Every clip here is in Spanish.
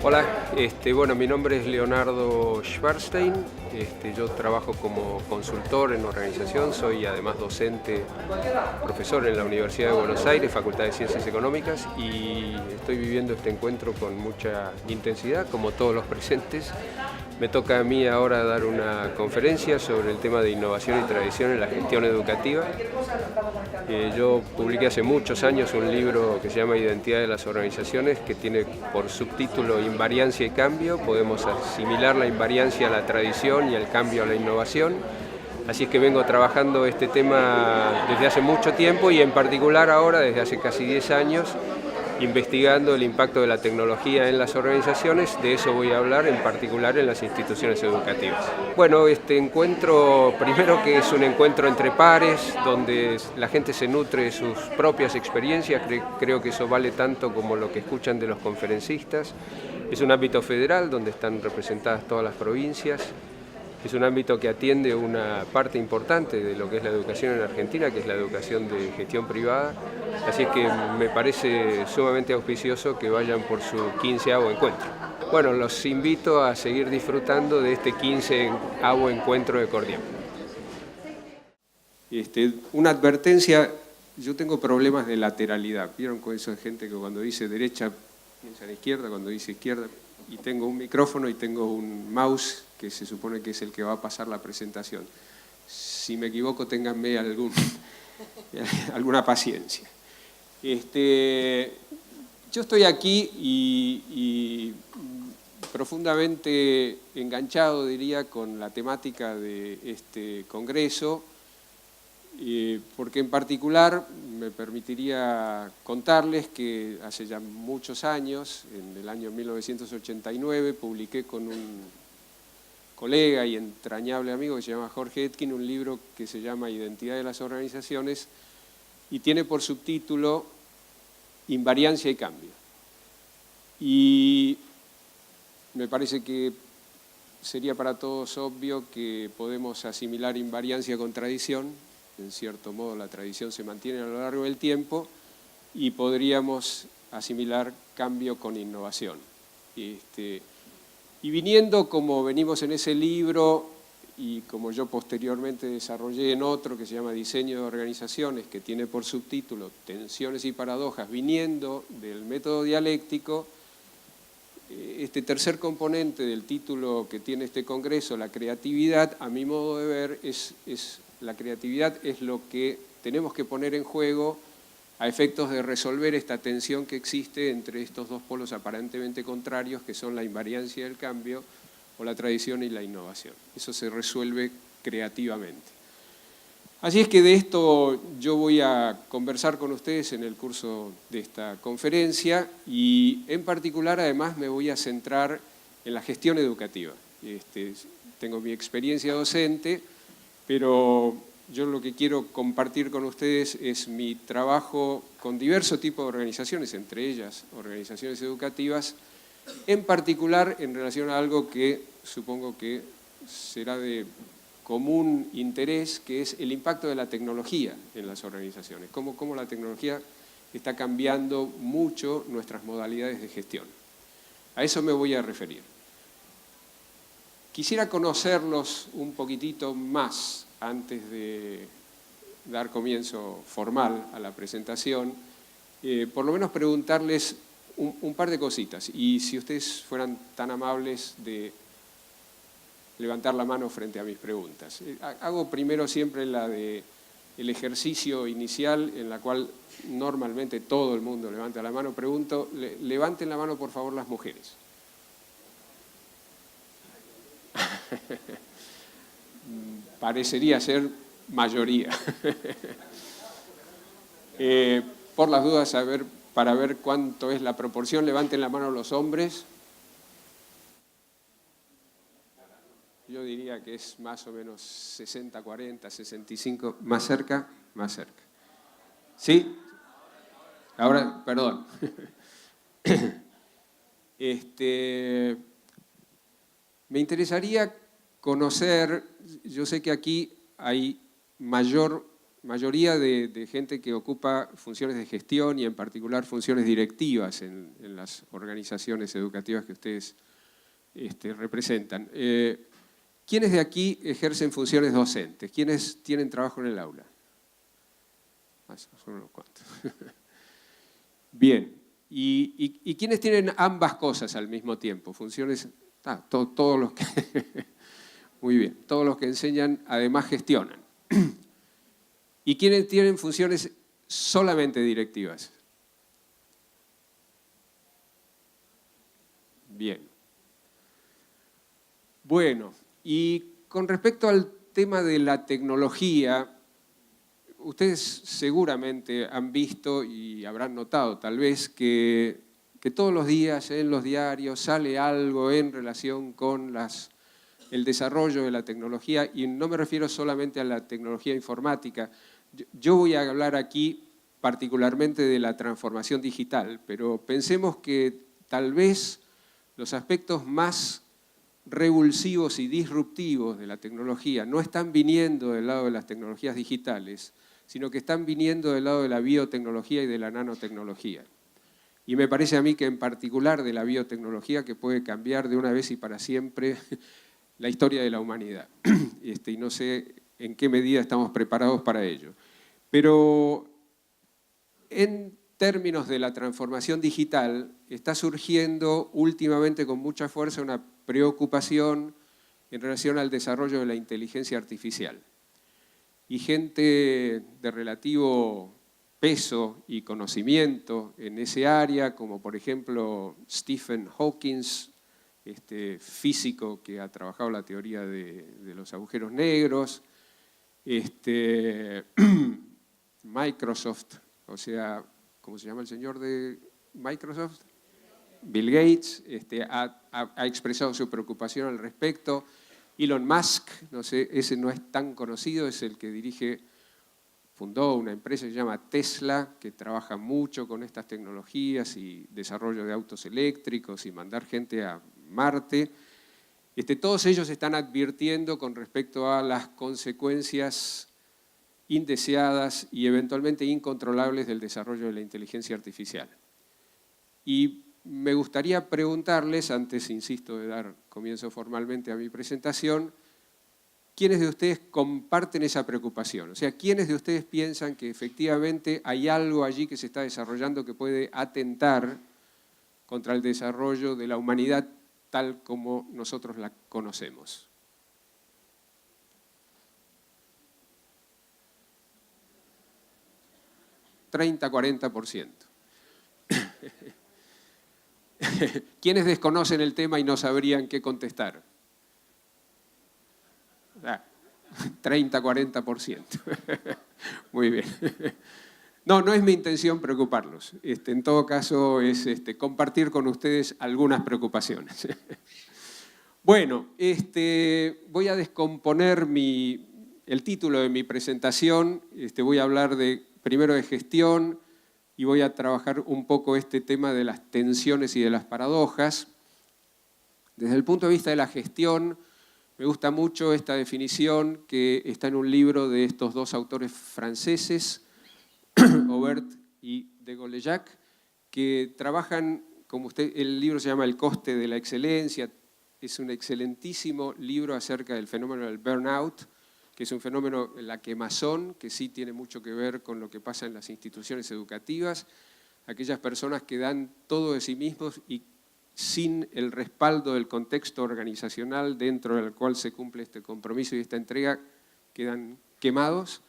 Hola, bueno, mi nombre es Leonardo Schwarstein, yo trabajo como consultor en organización, soy además docente, profesor en la Universidad de Buenos Aires, Facultad de Ciencias Económicas, y estoy viviendo este encuentro con mucha intensidad, como todos los presentes. Me toca a mí ahora dar una conferencia sobre el tema de innovación y tradición en la gestión educativa. Yo publiqué hace muchos años un libro que se llama Identidad de las Organizaciones, que tiene por subtítulo Invariancia y Cambio. Podemos asimilar la invariancia a la tradición y el cambio a la innovación. Así es que vengo trabajando este tema desde hace mucho tiempo y en particular ahora, desde hace casi 10 años, investigando el impacto de la tecnología en las organizaciones. De eso voy a hablar en particular en las instituciones educativas. Bueno, este encuentro, primero que es un encuentro entre pares, donde la gente se nutre de sus propias experiencias, creo que eso vale tanto como lo que escuchan de los conferencistas. Es un ámbito federal donde están representadas todas las provincias. Es un ámbito que atiende una parte importante de lo que es la educación en Argentina, que es la educación de gestión privada. Así es que me parece sumamente auspicioso que vayan por su 15º encuentro. Bueno, los invito a seguir disfrutando de este 15º encuentro de Cordiam. Una advertencia, yo tengo problemas de lateralidad. ¿Vieron con eso de gente que cuando dice derecha piensa en izquierda, cuando dice izquierda? Y tengo un micrófono y tengo un mouse que se supone que es el que va a pasar la presentación. Si me equivoco, ténganme alguna paciencia. Yo estoy aquí y profundamente enganchado, diría, con la temática de este congreso, porque en particular me permitiría contarles que hace ya muchos años, en el año 1989, publiqué con un colega y entrañable amigo que se llama Jorge Etkin un libro que se llama Identidad de las Organizaciones y tiene por subtítulo Invariancia y Cambio. Y me parece que sería para todos obvio que podemos asimilar invariancia con tradición. En cierto modo la tradición se mantiene a lo largo del tiempo y podríamos asimilar cambio con innovación. Y viniendo como venimos en ese libro y como yo posteriormente desarrollé en otro que se llama Diseño de Organizaciones, que tiene por subtítulo Tensiones y Paradojas, viniendo del método dialéctico, este tercer componente del título que tiene este congreso, la creatividad, a mi modo de ver, la creatividad es lo que tenemos que poner en juego a efectos de resolver esta tensión que existe entre estos dos polos aparentemente contrarios, que son la invariancia y el cambio, o la tradición y la innovación. Eso se resuelve creativamente. Así es que de esto yo voy a conversar con ustedes en el curso de esta conferencia y en particular además me voy a centrar en la gestión educativa. Tengo mi experiencia docente, pero yo lo que quiero compartir con ustedes es mi trabajo con diversos tipos de organizaciones, entre ellas organizaciones educativas, en particular en relación a algo que supongo que será de común interés, que es el impacto de la tecnología en las organizaciones, cómo la tecnología está cambiando mucho nuestras modalidades de gestión. A eso me voy a referir. Quisiera conocerlos un poquitito más antes de dar comienzo formal a la presentación, por lo menos preguntarles un par de cositas y si ustedes fueran tan amables de levantar la mano frente a mis preguntas. Hago primero siempre el ejercicio inicial en la cual normalmente todo el mundo levanta la mano. Pregunto, levanten la mano por favor las mujeres. Parecería ser mayoría. Por las dudas, para ver cuánto es la proporción, levanten la mano los hombres. Yo diría que es más o menos 60-40, 65, más cerca. ¿Sí? Ahora, perdón. Me interesaría conocer, yo sé que aquí hay mayor mayoría de gente que ocupa funciones de gestión y en particular funciones directivas en las organizaciones educativas que ustedes representan. ¿Quiénes de aquí ejercen funciones docentes? ¿Quiénes tienen trabajo en el aula? Son unos cuantos. Bien. ¿Y quiénes tienen ambas cosas al mismo tiempo? Funciones... todos los que... Muy bien. Todos los que enseñan además gestionan. ¿Y quiénes tienen funciones solamente directivas? Bien. Bueno, y con respecto al tema de la tecnología, ustedes seguramente han visto y habrán notado tal vez que todos los días en los diarios sale algo en relación con el desarrollo de la tecnología, y no me refiero solamente a la tecnología informática. Yo voy a hablar aquí particularmente de la transformación digital, pero pensemos que tal vez los aspectos más revulsivos y disruptivos de la tecnología no están viniendo del lado de las tecnologías digitales, sino que están viniendo del lado de la biotecnología y de la nanotecnología. Y me parece a mí que en particular de la biotecnología, que puede cambiar de una vez y para siempre la historia de la humanidad. Y no sé en qué medida estamos preparados para ello. Pero en términos de la transformación digital, está surgiendo últimamente con mucha fuerza una preocupación en relación al desarrollo de la inteligencia artificial. Y gente de relativo peso y conocimiento en ese área, como por ejemplo Stephen Hawking, físico que ha trabajado la teoría de los agujeros negros, Microsoft, o sea, ¿cómo se llama el señor de Microsoft? Bill Gates, ha expresado su preocupación al respecto. Elon Musk, no sé, ese no es tan conocido, es el que fundó una empresa que se llama Tesla, que trabaja mucho con estas tecnologías y desarrollo de autos eléctricos y mandar gente a Marte. Todos ellos están advirtiendo con respecto a las consecuencias indeseadas y eventualmente incontrolables del desarrollo de la inteligencia artificial. Y me gustaría preguntarles, antes, insisto, de dar comienzo formalmente a mi presentación, ¿quiénes de ustedes comparten esa preocupación? O sea, ¿quiénes de ustedes piensan que efectivamente hay algo allí que se está desarrollando que puede atentar contra el desarrollo de la humanidad tal como nosotros la conocemos? ¿30–40%? ¿Quiénes desconocen el tema y no sabrían qué contestar? 30–40%. Muy bien. No es mi intención preocuparlos. En todo caso, es compartir con ustedes algunas preocupaciones. Bueno, voy a descomponer el título de mi presentación. Voy a hablar primero de gestión y voy a trabajar un poco este tema de las tensiones y de las paradojas. Desde el punto de vista de la gestión, me gusta mucho esta definición que está en un libro de estos dos autores franceses, Aubert y de Golejac, que trabajan, el libro se llama El coste de la excelencia, es un excelentísimo libro acerca del fenómeno del burnout, que es un fenómeno, la quemazón, que sí tiene mucho que ver con lo que pasa en las instituciones educativas, aquellas personas que dan todo de sí mismos y sin el respaldo del contexto organizacional dentro del cual se cumple este compromiso y esta entrega, quedan quemados.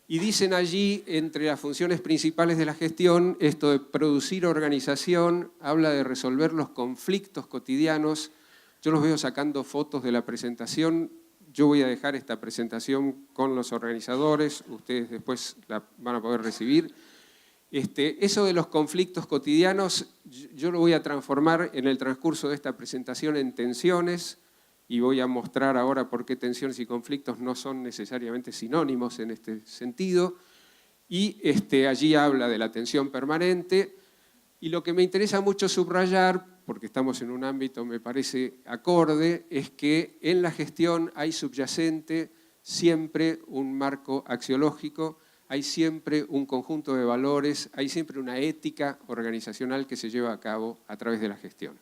Y dicen allí, entre las funciones principales de la gestión, esto de producir organización, habla de resolver los conflictos cotidianos. Yo los veo sacando fotos de la presentación. Yo voy a dejar esta presentación con los organizadores, ustedes después la van a poder recibir. Eso de los conflictos cotidianos, yo lo voy a transformar en el transcurso de esta presentación en tensiones, y voy a mostrar ahora por qué tensiones y conflictos no son necesariamente sinónimos en este sentido. Y allí habla de la tensión permanente, y lo que me interesa mucho subrayar, porque estamos en un ámbito, me parece, acorde, es que en la gestión hay subyacente siempre un marco axiológico, hay siempre un conjunto de valores, hay siempre una ética organizacional que se lleva a cabo a través de la gestión.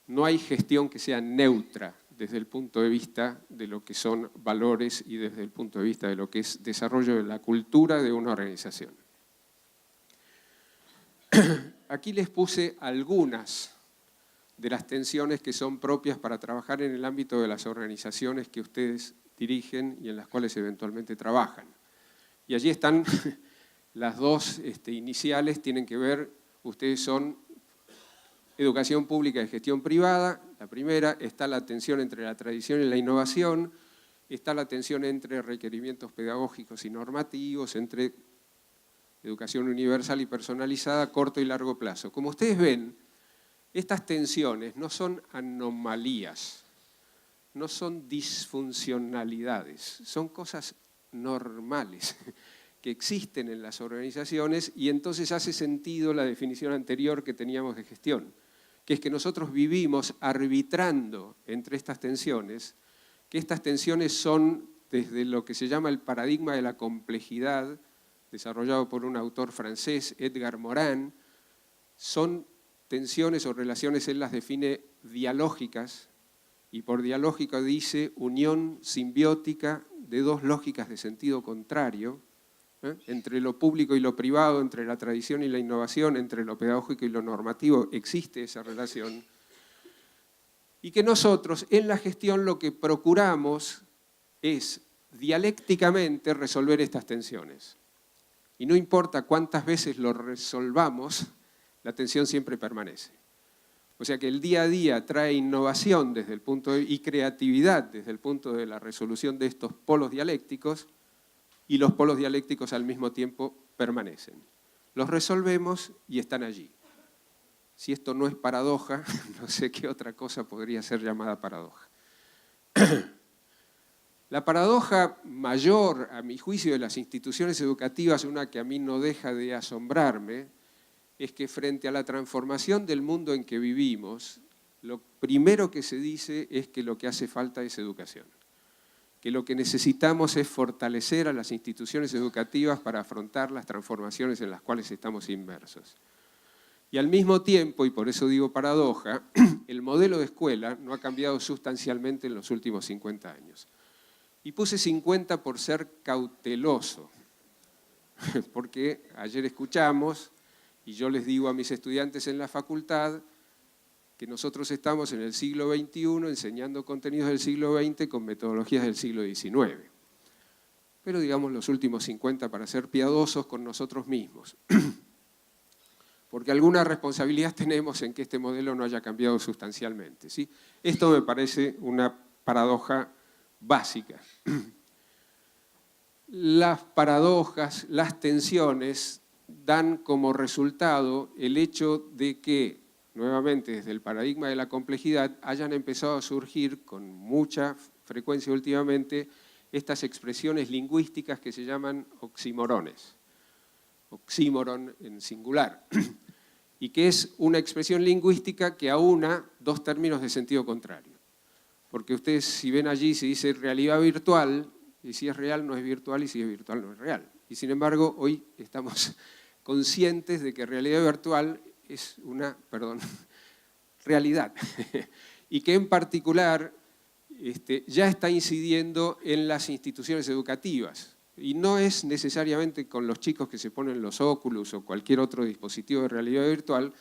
No hay gestión que sea neutra desde el punto de vista de lo que son valores y desde el punto de vista de lo que es desarrollo de la cultura de una organización. Aquí les puse algunas de las tensiones que son propias para trabajar en el ámbito de las organizaciones que ustedes dirigen y en las cuales eventualmente trabajan. Y allí están las dos iniciales, tienen que ver, ustedes son educación pública y gestión privada, la primera, está la tensión entre la tradición y la innovación, está la tensión entre requerimientos pedagógicos y normativos, entre educación universal y personalizada a corto y largo plazo. Como ustedes ven, estas tensiones no son anomalías, no son disfuncionalidades, son cosas normales que existen en las organizaciones y entonces hace sentido la definición anterior que teníamos de gestión, que es que nosotros vivimos arbitrando entre estas tensiones, que estas tensiones son desde lo que se llama el paradigma de la complejidad, desarrollado por un autor francés, Edgar Morin, son tensiones o relaciones, él las define dialógicas, y por dialógica dice unión simbiótica de dos lógicas de sentido contrario, entre lo público y lo privado, entre la tradición y la innovación, entre lo pedagógico y lo normativo, existe esa relación. Y que nosotros en la gestión lo que procuramos es dialécticamente resolver estas tensiones. Y no importa cuántas veces lo resolvamos, la tensión siempre permanece. O sea que el día a día trae innovación desde el punto y creatividad desde el punto de la resolución de estos polos dialécticos y los polos dialécticos al mismo tiempo permanecen. Los resolvemos y están allí. Si esto no es paradoja, no sé qué otra cosa podría ser llamada paradoja. La paradoja mayor, a mi juicio, de las instituciones educativas, una que a mí no deja de asombrarme, es que frente a la transformación del mundo en que vivimos, lo primero que se dice es que lo que hace falta es educación. Que lo que necesitamos es fortalecer a las instituciones educativas para afrontar las transformaciones en las cuales estamos inmersos. Y al mismo tiempo, y por eso digo paradoja, el modelo de escuela no ha cambiado sustancialmente en los últimos 50 años. Y puse 50 por ser cauteloso, porque ayer escuchamos, y yo les digo a mis estudiantes en la facultad, que nosotros estamos en el siglo XXI enseñando contenidos del siglo XX con metodologías del siglo XIX. Pero digamos los últimos 50 para ser piadosos con nosotros mismos. Porque alguna responsabilidad tenemos en que este modelo no haya cambiado sustancialmente, ¿sí? Esto me parece una paradoja básica. Las paradojas, las tensiones dan como resultado el hecho de que, nuevamente desde el paradigma de la complejidad, hayan empezado a surgir con mucha frecuencia últimamente estas expresiones lingüísticas que se llaman oxímorones. Oxímoron en singular. Y que es una expresión lingüística que aúna dos términos de sentido contrario. Porque ustedes, si ven allí, se dice realidad virtual, y si es real no es virtual, y si es virtual no es real. Y sin embargo, hoy estamos conscientes de que realidad virtual es una, realidad. Y que en particular ya está incidiendo en las instituciones educativas. Y no es necesariamente con los chicos que se ponen los Oculus o cualquier otro dispositivo de realidad virtual,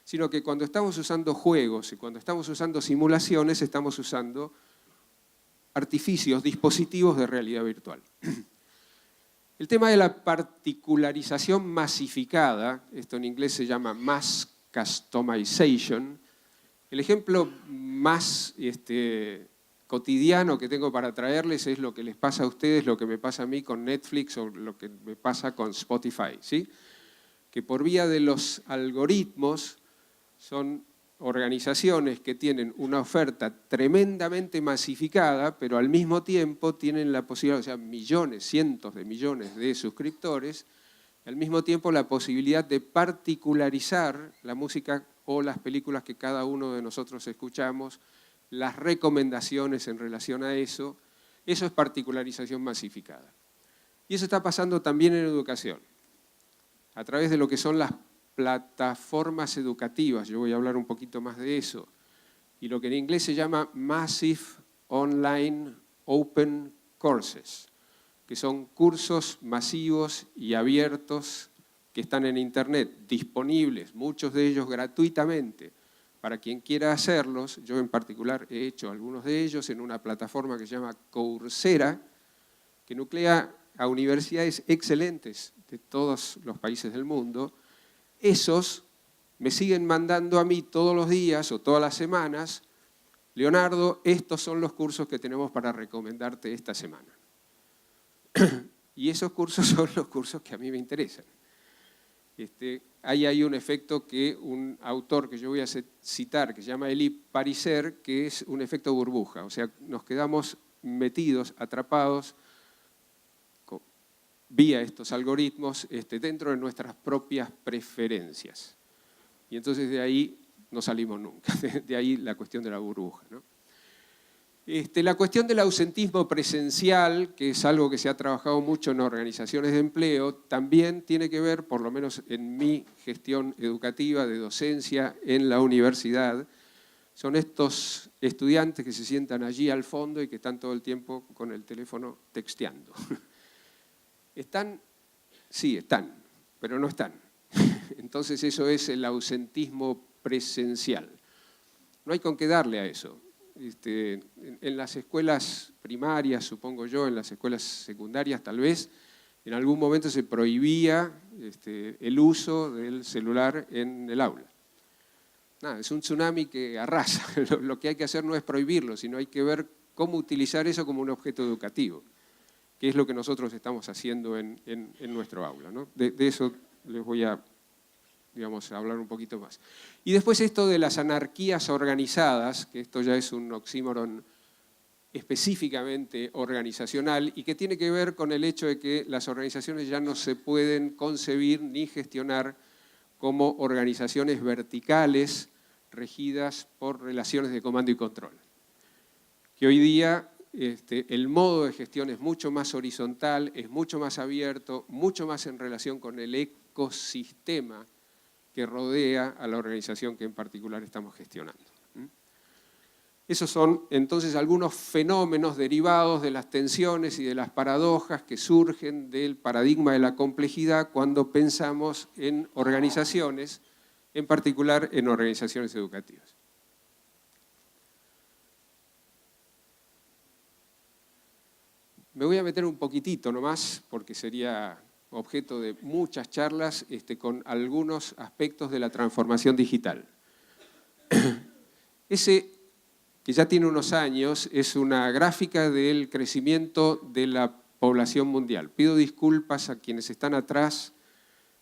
sino que cuando estamos usando juegos y cuando estamos usando simulaciones, estamos usando artificios, dispositivos de realidad virtual. El tema de la particularización masificada, esto en inglés se llama mass customization, el ejemplo más cotidiano que tengo para traerles es lo que les pasa a ustedes, lo que me pasa a mí con Netflix o lo que me pasa con Spotify, ¿sí? Que por vía de los algoritmos son organizaciones que tienen una oferta tremendamente masificada, pero al mismo tiempo tienen la posibilidad, o sea, millones, cientos de millones de suscriptores, y al mismo tiempo la posibilidad de particularizar la música o las películas que cada uno de nosotros escuchamos, las recomendaciones en relación a eso, Eso es particularización masificada. Y eso está pasando también en educación, a través de lo que son las plataformas educativas. Yo voy a hablar un poquito más de eso. Y lo que en inglés se llama Massive Online Open Courses, que son cursos masivos y abiertos que están en Internet, disponibles, muchos de ellos gratuitamente, para quien quiera hacerlos. Yo en particular he hecho algunos de ellos en una plataforma que se llama Coursera, que nuclea a universidades excelentes de todos los países del mundo. Esos me siguen mandando a mí todos los días o todas las semanas: Leonardo, estos son los cursos que tenemos para recomendarte esta semana. Y esos cursos son los cursos que a mí me interesan. Ahí hay un efecto que un autor que yo voy a citar, que se llama Elie Pariser, que es un efecto burbuja. O sea, nos quedamos metidos, atrapados, vía estos algoritmos, dentro de nuestras propias preferencias. Y entonces de ahí no salimos nunca, de ahí la cuestión de la burbuja, ¿no? La cuestión del ausentismo presencial, que es algo que se ha trabajado mucho en organizaciones de empleo, también tiene que ver, por lo menos en mi gestión educativa de docencia en la universidad, son estos estudiantes que se sientan allí al fondo y que están todo el tiempo con el teléfono texteando. ¿Están? Sí, están, pero no están. Entonces eso es el ausentismo presencial. No hay con qué darle a eso. En las escuelas primarias, supongo yo, en las escuelas secundarias tal vez, en algún momento se prohibía el uso del celular en el aula. Nada, es un tsunami que arrasa. Lo que hay que hacer no es prohibirlo, sino hay que ver cómo utilizar eso como un objeto educativo, que es lo que nosotros estamos haciendo en nuestro aula, ¿no? De eso les voy a, digamos, hablar un poquito más. Y después esto de las anarquías organizadas, que esto ya es un oxímoron específicamente organizacional y que tiene que ver con el hecho de que las organizaciones ya no se pueden concebir ni gestionar como organizaciones verticales regidas por relaciones de comando y control. Que hoy día el modo de gestión es mucho más horizontal, es mucho más abierto, mucho más en relación con el ecosistema que rodea a la organización que en particular estamos gestionando. Esos son entonces algunos fenómenos derivados de las tensiones y de las paradojas que surgen del paradigma de la complejidad cuando pensamos en organizaciones, en particular en organizaciones educativas. Me voy a meter un poquitito nomás, porque sería objeto de muchas charlas, con algunos aspectos de la transformación digital. Ese, que ya tiene unos años, es una gráfica del crecimiento de la población mundial. Pido disculpas a quienes están atrás.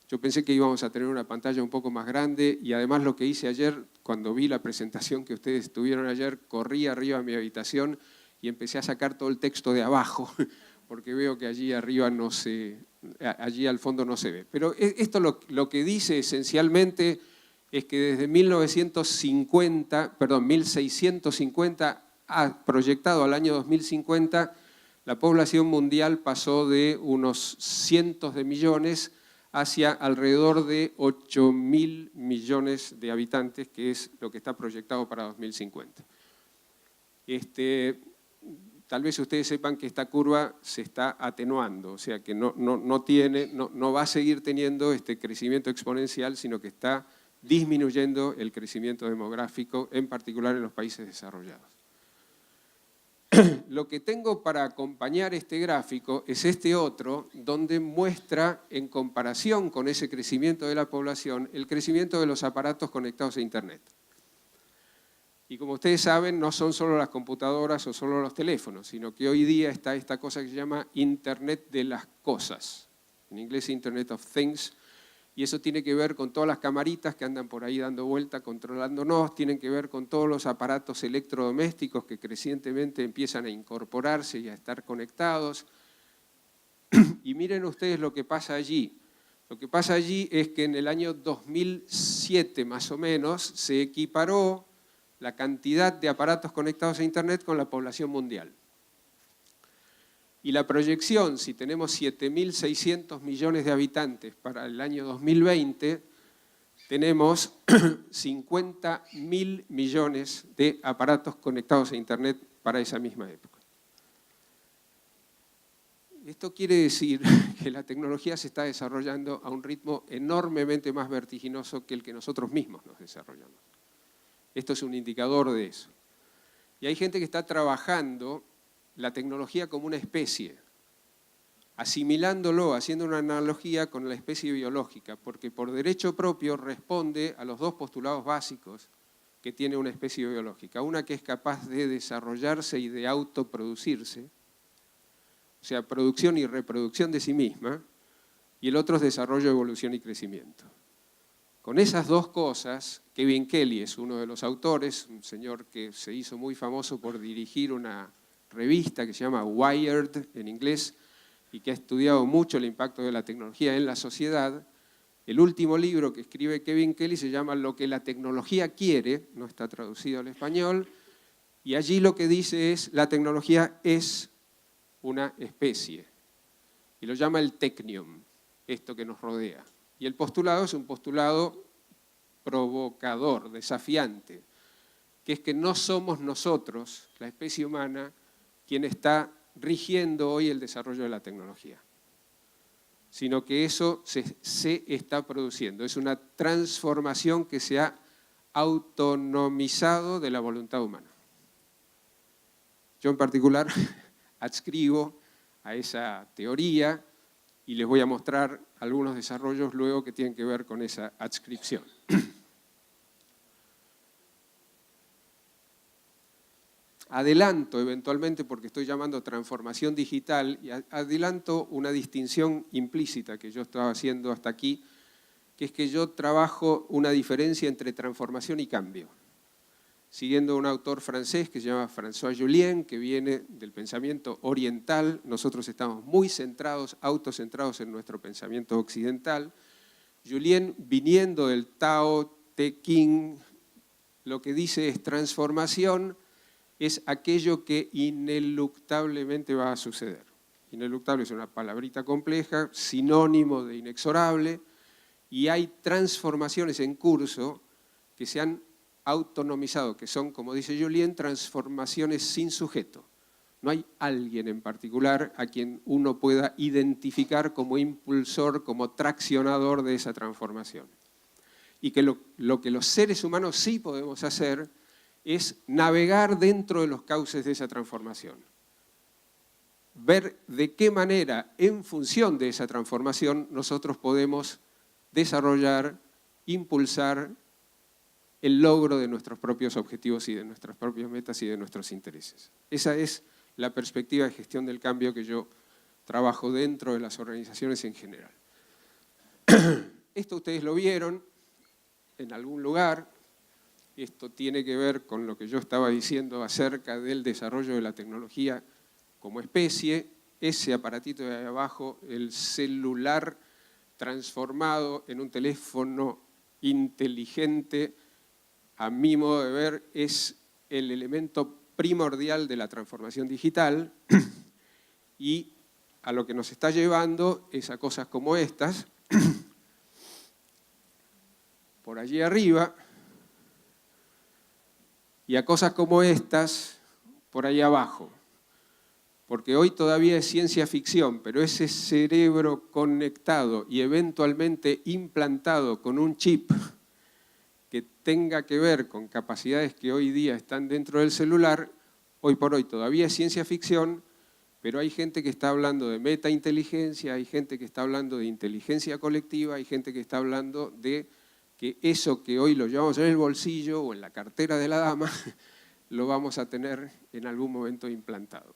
Yo pensé que íbamos a tener una pantalla un poco más grande y además lo que hice ayer, cuando vi la presentación que ustedes tuvieron ayer, corrí arriba a mi habitación y empecé a sacar todo el texto de abajo, porque veo que allí arriba no se, allí al fondo no se ve. Pero esto lo que dice esencialmente es que desde 1650 proyectado al año 2050, la población mundial pasó de unos cientos de millones hacia alrededor de 8.000 millones de habitantes, que es lo que está proyectado para 2050. Tal vez ustedes sepan que esta curva se está atenuando, o sea que no va a seguir teniendo este crecimiento exponencial, sino que está disminuyendo el crecimiento demográfico, en particular en los países desarrollados. Lo que tengo para acompañar este gráfico es este otro, donde muestra, en comparación con ese crecimiento de la población, el crecimiento de los aparatos conectados a Internet. Y como ustedes saben, no son solo las computadoras o solo los teléfonos, sino que hoy día está esta cosa que se llama Internet de las cosas, en inglés Internet of Things, y eso tiene que ver con todas las camaritas que andan por ahí dando vuelta, controlándonos, tienen que ver con todos los aparatos electrodomésticos que crecientemente empiezan a incorporarse y a estar conectados. Y miren ustedes lo que pasa allí. Lo que pasa allí es que en el año 2007 más o menos se equiparó la cantidad de aparatos conectados a Internet con la población mundial. Y la proyección, si tenemos 7.600 millones de habitantes para el año 2020, tenemos 50.000 millones de aparatos conectados a Internet para esa misma época. Esto quiere decir que la tecnología se está desarrollando a un ritmo enormemente más vertiginoso que el que nosotros mismos nos desarrollamos. Esto es un indicador de eso. Y hay gente que está trabajando la tecnología como una especie, asimilándolo, haciendo una analogía con la especie biológica, porque por derecho propio responde a los dos postulados básicos que tiene una especie biológica. Una que es capaz de desarrollarse y de autoproducirse, o sea, producción y reproducción de sí misma, y el otro es desarrollo, evolución y crecimiento. Con esas dos cosas, Kevin Kelly es uno de los autores, un señor que se hizo muy famoso por dirigir una revista que se llama Wired en inglés y que ha estudiado mucho el impacto de la tecnología en la sociedad. El último libro que escribe Kevin Kelly se llama Lo que la tecnología quiere, no está traducido al español, y allí lo que dice es la tecnología es una especie, y lo llama el technium, esto que nos rodea. Y el postulado es un postulado provocador, desafiante, que es que no somos nosotros, la especie humana, quien está rigiendo hoy el desarrollo de la tecnología, sino que eso se está produciendo. Es una transformación que se ha autonomizado de la voluntad humana. Yo en particular adscribo a esa teoría y les voy a mostrar algunos desarrollos luego que tienen que ver con esa adscripción. Adelanto eventualmente, porque estoy llamando transformación digital, y adelanto una distinción implícita que yo estaba haciendo hasta aquí, que es que yo trabajo una diferencia entre transformación y cambio. Siguiendo un autor francés que se llama François Jullien, que viene del pensamiento oriental. Nosotros estamos muy centrados, autocentrados en nuestro pensamiento occidental. Jullien, viniendo del Tao Te Ching, lo que dice es transformación es aquello que ineluctablemente va a suceder. Ineluctable es una palabrita compleja, sinónimo de inexorable, y hay transformaciones en curso que se han autonomizado, que son, como dice Jullien, transformaciones sin sujeto. No hay alguien en particular a quien uno pueda identificar como impulsor, como traccionador de esa transformación. Y que lo que los seres humanos sí podemos hacer es navegar dentro de los cauces de esa transformación. Ver de qué manera, en función de esa transformación, nosotros podemos desarrollar, impulsar el logro de nuestros propios objetivos y de nuestras propias metas y de nuestros intereses. Esa es la perspectiva de gestión del cambio que yo trabajo dentro de las organizaciones en general. Esto ustedes lo vieron en algún lugar. Esto tiene que ver con lo que yo estaba diciendo acerca del desarrollo de la tecnología como especie. Ese aparatito de ahí abajo, el celular transformado en un teléfono inteligente, a mi modo de ver, es el elemento primordial de la transformación digital y a lo que nos está llevando es a cosas como estas, por allí arriba, y a cosas como estas por ahí abajo. Porque hoy todavía es ciencia ficción, pero ese cerebro conectado y eventualmente implantado con un chip que tenga que ver con capacidades que hoy día están dentro del celular, hoy por hoy todavía es ciencia ficción, pero hay gente que está hablando de metainteligencia, hay gente que está hablando de inteligencia colectiva, hay gente que está hablando de que eso que hoy lo llevamos en el bolsillo o en la cartera de la dama, lo vamos a tener en algún momento implantado.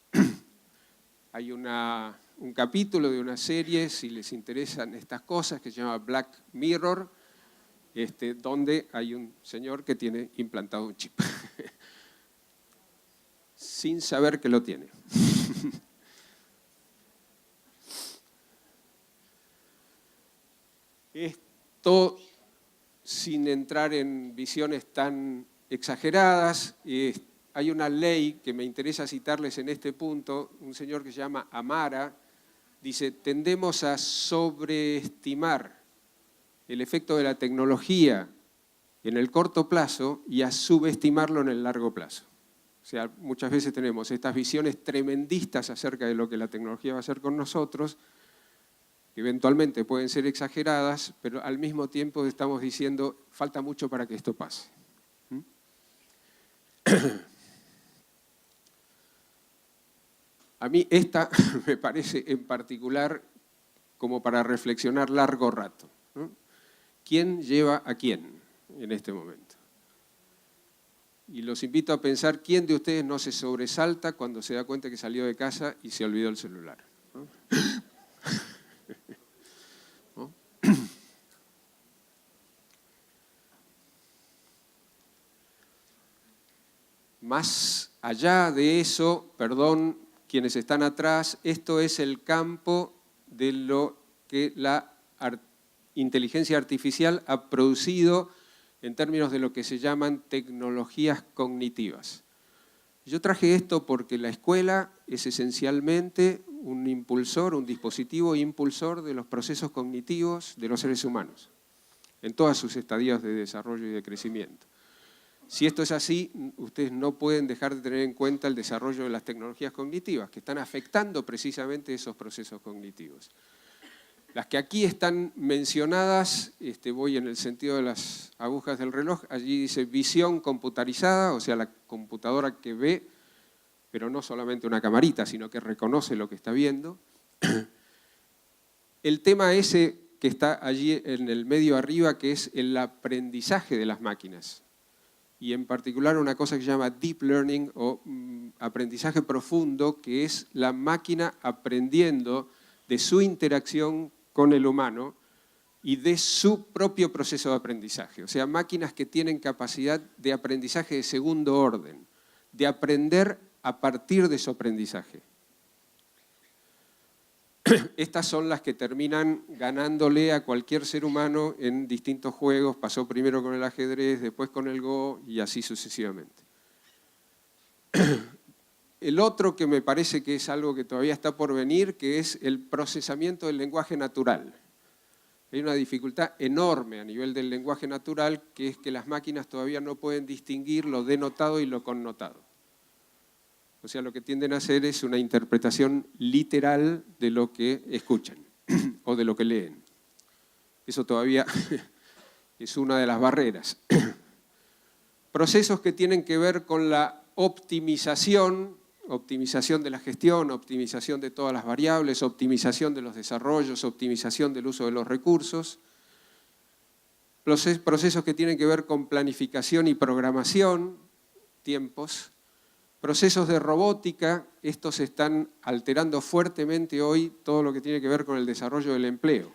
Hay un capítulo de una serie, si les interesan estas cosas, que se llama Black Mirror, donde hay un señor que tiene implantado un chip, sin saber que lo tiene. Esto, sin entrar en visiones tan exageradas, hay una ley que me interesa citarles en este punto, un señor que se llama Amara, dice, tendemos a sobreestimar el efecto de la tecnología en el corto plazo y a subestimarlo en el largo plazo. O sea, muchas veces tenemos estas visiones tremendistas acerca de lo que la tecnología va a hacer con nosotros, que eventualmente pueden ser exageradas, pero al mismo tiempo estamos diciendo, falta mucho para que esto pase. A mí esta me parece en particular como para reflexionar largo rato, ¿no? ¿Quién lleva a quién en este momento? Y los invito a pensar quién de ustedes no se sobresalta cuando se da cuenta que salió de casa y se olvidó el celular, ¿no? ¿No? Más allá de eso, perdón, quienes están atrás, esto es el campo de lo que la inteligencia artificial ha producido en términos de lo que se llaman tecnologías cognitivas. Yo traje esto porque la escuela es esencialmente un impulsor, un dispositivo impulsor de los procesos cognitivos de los seres humanos, en todos sus estadios de desarrollo y de crecimiento. Si esto es así, ustedes no pueden dejar de tener en cuenta el desarrollo de las tecnologías cognitivas, que están afectando precisamente esos procesos cognitivos. Las que aquí están mencionadas, voy en el sentido de las agujas del reloj, allí dice visión computarizada, o sea, la computadora que ve, pero no solamente una camarita, sino que reconoce lo que está viendo. El tema ese que está allí en el medio arriba, que es el aprendizaje de las máquinas. Y en particular una cosa que se llama deep learning o aprendizaje profundo, que es la máquina aprendiendo de su interacción con el humano y de su propio proceso de aprendizaje. O sea, máquinas que tienen capacidad de aprendizaje de segundo orden, de aprender a partir de su aprendizaje. Estas son las que terminan ganándole a cualquier ser humano en distintos juegos. Pasó primero con el ajedrez, después con el Go y así sucesivamente. El otro que me parece que es algo que todavía está por venir, que es el procesamiento del lenguaje natural. Hay una dificultad enorme a nivel del lenguaje natural, que es que las máquinas todavía no pueden distinguir lo denotado y lo connotado. O sea, lo que tienden a hacer es una interpretación literal de lo que escuchan o de lo que leen. Eso todavía es una de las barreras. Procesos que tienen que ver con la optimización de la gestión, optimización de todas las variables, optimización de los desarrollos, optimización del uso de los recursos. Procesos que tienen que ver con planificación y programación, tiempos. Procesos de robótica, estos están alterando fuertemente hoy todo lo que tiene que ver con el desarrollo del empleo.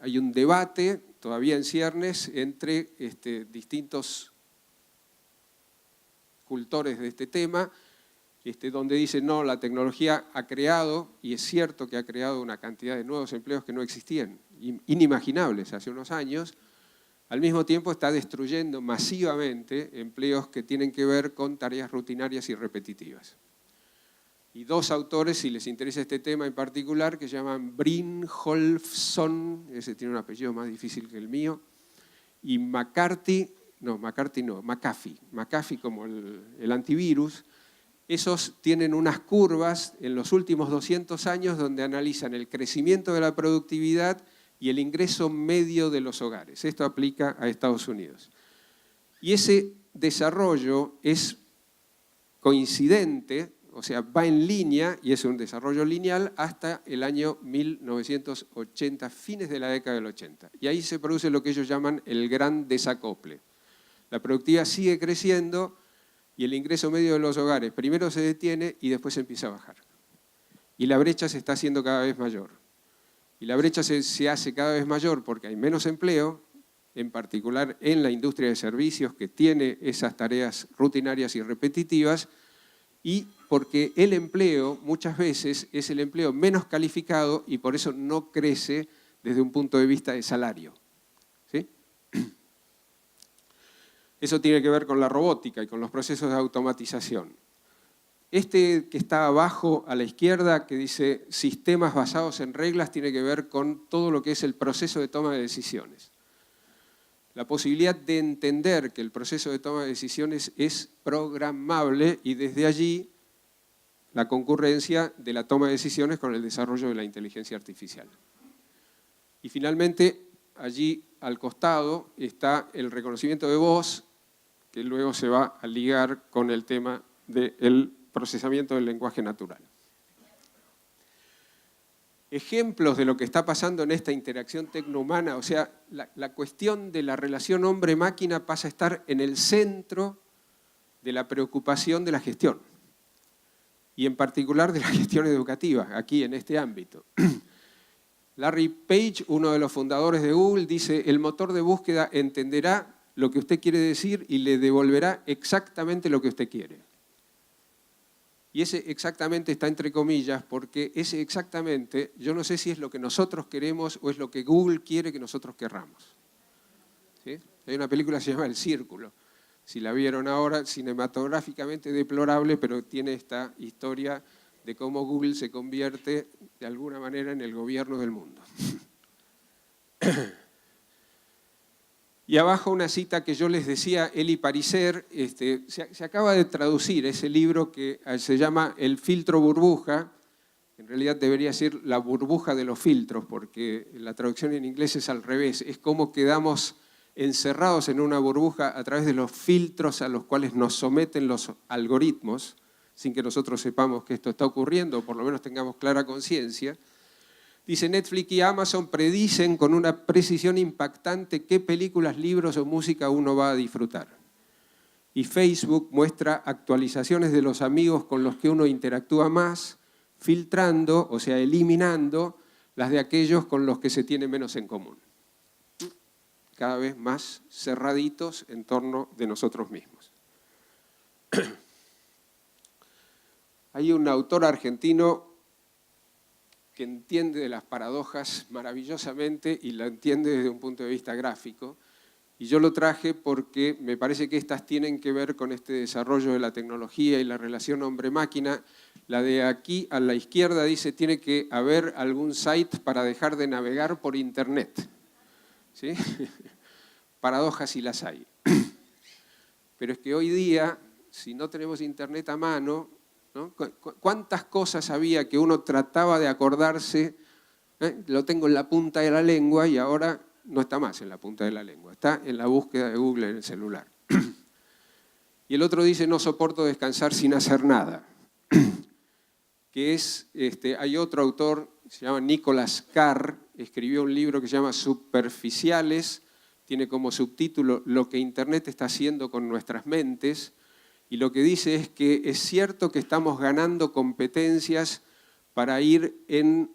Hay un debate todavía en ciernes entre distintos cultores de este tema, donde dicen, no, la tecnología ha creado, y es cierto que ha creado una cantidad de nuevos empleos que no existían, inimaginables hace unos años. Al mismo tiempo está destruyendo masivamente empleos que tienen que ver con tareas rutinarias y repetitivas. Y dos autores, si les interesa este tema en particular, que se llaman Brynjolfsson, ese tiene un apellido más difícil que el mío, y McAfee como el antivirus. Esos tienen unas curvas en los últimos 200 años donde analizan el crecimiento de la productividad y el ingreso medio de los hogares. Esto aplica a Estados Unidos. Y ese desarrollo es coincidente, o sea, va en línea, y es un desarrollo lineal, hasta el año 1980, fines de la década del 80. Y ahí se produce lo que ellos llaman el gran desacople. La productividad sigue creciendo y el ingreso medio de los hogares primero se detiene y después empieza a bajar. Y la brecha se está haciendo cada vez mayor. Y la brecha se hace cada vez mayor porque hay menos empleo, en particular en la industria de servicios que tiene esas tareas rutinarias y repetitivas, y porque el empleo muchas veces es el empleo menos calificado y por eso no crece desde un punto de vista de salario. ¿Sí? Eso tiene que ver con la robótica y con los procesos de automatización. Este que está abajo a la izquierda, que dice sistemas basados en reglas, tiene que ver con todo lo que es el proceso de toma de decisiones. La posibilidad de entender que el proceso de toma de decisiones es programable y desde allí la concurrencia de la toma de decisiones con el desarrollo de la inteligencia artificial. Y finalmente, allí al costado está el reconocimiento de voz, que luego se va a ligar con el tema del procesamiento del lenguaje natural. Ejemplos de lo que está pasando en esta interacción tecnohumana, o sea, la cuestión de la relación hombre-máquina pasa a estar en el centro de la preocupación de la gestión, y en particular de la gestión educativa, aquí en este ámbito. Larry Page, uno de los fundadores de Google, dice: el motor de búsqueda entenderá lo que usted quiere decir y le devolverá exactamente lo que usted quiere. Y ese exactamente está entre comillas, porque ese exactamente, yo no sé si es lo que nosotros queremos o es lo que Google quiere que nosotros querramos. ¿Sí? Hay una película que se llama El Círculo. Si la vieron ahora, cinematográficamente deplorable, pero tiene esta historia de cómo Google se convierte de alguna manera en el gobierno del mundo. Y abajo una cita que yo les decía, Eli Pariser, se acaba de traducir ese libro que se llama El filtro burbuja. En realidad debería ser La burbuja de los filtros, porque la traducción en inglés es al revés. Es como quedamos encerrados en una burbuja a través de los filtros a los cuales nos someten los algoritmos, sin que nosotros sepamos que esto está ocurriendo, o por lo menos tengamos clara conciencia. Dice: Netflix y Amazon predicen con una precisión impactante qué películas, libros o música uno va a disfrutar. Y Facebook muestra actualizaciones de los amigos con los que uno interactúa más, filtrando, o sea, eliminando las de aquellos con los que se tiene menos en común. Cada vez más cerraditos en torno de nosotros mismos. Hay un autor argentino que entiende de las paradojas maravillosamente y la entiende desde un punto de vista gráfico. Y yo lo traje porque me parece que estas tienen que ver con este desarrollo de la tecnología y la relación hombre-máquina. La de aquí a la izquierda dice: tiene que haber algún site para dejar de navegar por Internet. ¿Sí? Paradojas sí las hay. Pero es que hoy día, si no tenemos Internet a mano, ¿no? ¿Cuántas cosas había que uno trataba de acordarse? Lo tengo en la punta de la lengua y ahora no está más en la punta de la lengua, está en la búsqueda de Google en el celular. Y el otro dice: no soporto descansar sin hacer nada. Que es, hay otro autor, se llama Nicholas Carr, escribió un libro que se llama Superficiales, tiene como subtítulo Lo que Internet está haciendo con nuestras mentes. Y lo que dice es que es cierto que estamos ganando competencias para ir en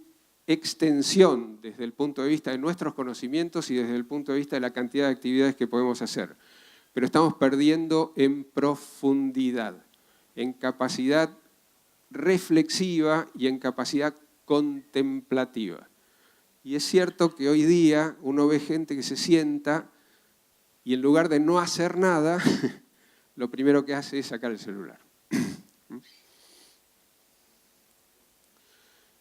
extensión desde el punto de vista de nuestros conocimientos y desde el punto de vista de la cantidad de actividades que podemos hacer. Pero estamos perdiendo en profundidad, en capacidad reflexiva y en capacidad contemplativa. Y es cierto que hoy día uno ve gente que se sienta y en lugar de no hacer nada, lo primero que hace es sacar el celular.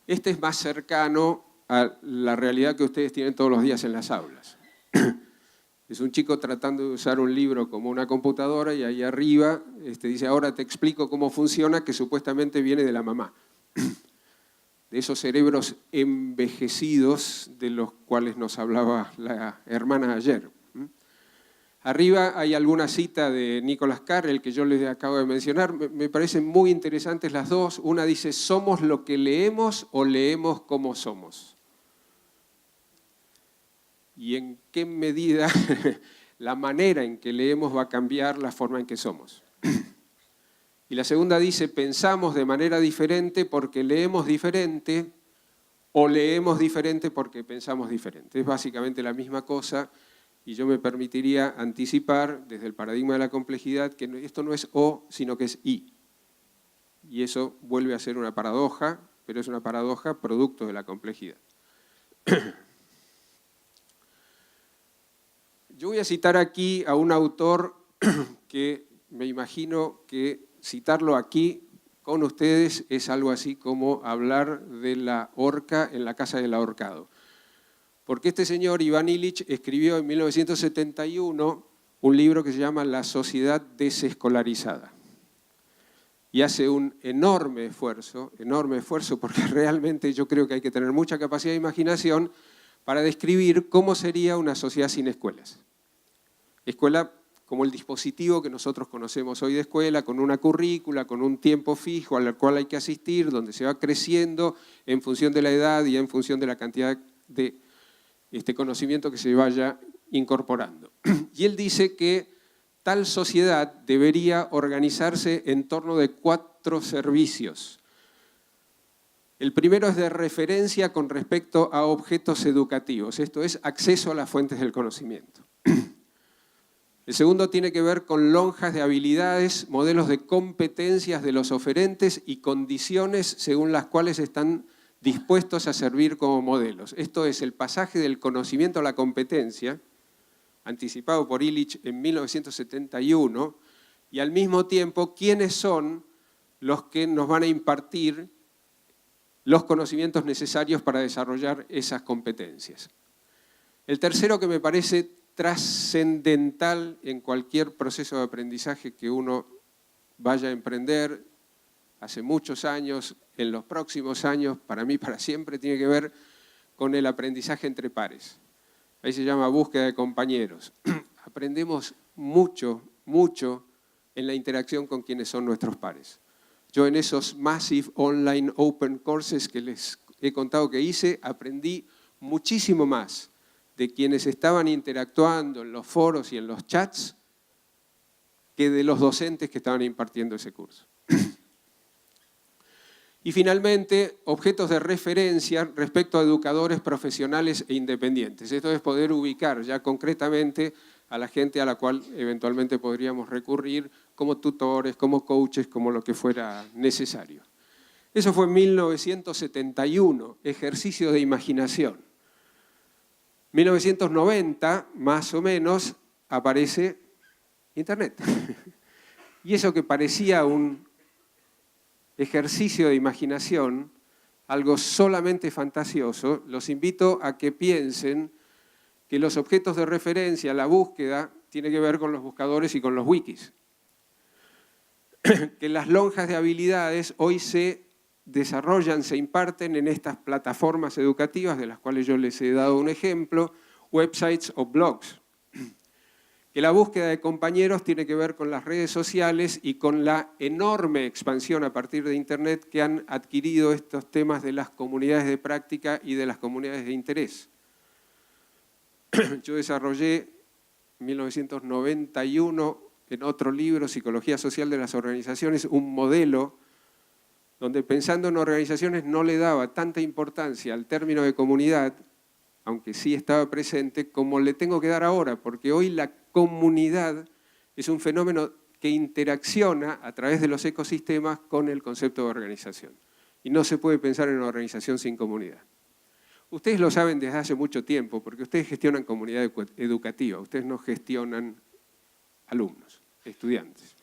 Este es más cercano a la realidad que ustedes tienen todos los días en las aulas. Es un chico tratando de usar un libro como una computadora y ahí arriba dice: ahora te explico cómo funciona, que supuestamente viene de la mamá. De esos cerebros envejecidos de los cuales nos hablaba la hermana ayer. Arriba hay alguna cita de Nicholas Carr, el que yo les acabo de mencionar. Me parecen muy interesantes las dos. Una dice: ¿somos lo que leemos o leemos como somos? Y en qué medida la manera en que leemos va a cambiar la forma en que somos. Y la segunda dice: pensamos de manera diferente porque leemos diferente o leemos diferente porque pensamos diferente. Es básicamente la misma cosa. Y yo me permitiría anticipar desde el paradigma de la complejidad que esto no es O, sino que es I. Y eso vuelve a ser una paradoja, pero es una paradoja producto de la complejidad. Yo voy a citar aquí a un autor que me imagino que citarlo aquí con ustedes es algo así como hablar de la horca en la casa del ahorcado. Porque este señor, Iván Illich, escribió en 1971 un libro que se llama La sociedad desescolarizada. Y hace un enorme esfuerzo porque realmente yo creo que hay que tener mucha capacidad de imaginación para describir cómo sería una sociedad sin escuelas. Escuela como el dispositivo que nosotros conocemos hoy de escuela, con una currícula, con un tiempo fijo al cual hay que asistir, donde se va creciendo en función de la edad y en función de la cantidad de conocimiento que se vaya incorporando. Y él dice que tal sociedad debería organizarse en torno de 4 servicios. El primero es de referencia con respecto a objetos educativos, esto es acceso a las fuentes del conocimiento. El segundo tiene que ver con lonjas de habilidades, modelos de competencias de los oferentes y condiciones según las cuales están dispuestos a servir como modelos. Esto es el pasaje del conocimiento a la competencia, anticipado por Illich en 1971, y al mismo tiempo, ¿quiénes son los que nos van a impartir los conocimientos necesarios para desarrollar esas competencias? El tercero, que me parece trascendental en cualquier proceso de aprendizaje que uno vaya a emprender, hace muchos años, en los próximos años, para mí para siempre, tiene que ver con el aprendizaje entre pares. Ahí se llama búsqueda de compañeros. Aprendemos mucho, mucho en la interacción con quienes son nuestros pares. Yo en esos Massive Online Open Courses que les he contado que hice, aprendí muchísimo más de quienes estaban interactuando en los foros y en los chats que de los docentes que estaban impartiendo ese curso. Y finalmente, objetos de referencia respecto a educadores profesionales e independientes. Esto es poder ubicar ya concretamente a la gente a la cual eventualmente podríamos recurrir como tutores, como coaches, como lo que fuera necesario. Eso fue en 1971, ejercicio de imaginación. 1990, más o menos, aparece Internet. Y eso que parecía un ejercicio de imaginación, algo solamente fantasioso, los invito a que piensen que los objetos de referencia, la búsqueda, tiene que ver con los buscadores y con los wikis. Que las lonjas de habilidades hoy se desarrollan, se imparten en estas plataformas educativas, de las cuales yo les he dado un ejemplo, websites o blogs. Que la búsqueda de compañeros tiene que ver con las redes sociales y con la enorme expansión a partir de Internet que han adquirido estos temas de las comunidades de práctica y de las comunidades de interés. Yo desarrollé en 1991 en otro libro, Psicología Social de las Organizaciones, un modelo donde pensando en organizaciones no le daba tanta importancia al término de comunidad, aunque sí estaba presente, como le tengo que dar ahora, porque hoy la comunidad es un fenómeno que interacciona a través de los ecosistemas con el concepto de organización. Y no se puede pensar en una organización sin comunidad. Ustedes lo saben desde hace mucho tiempo, porque ustedes gestionan comunidad educativa, ustedes no gestionan alumnos, estudiantes.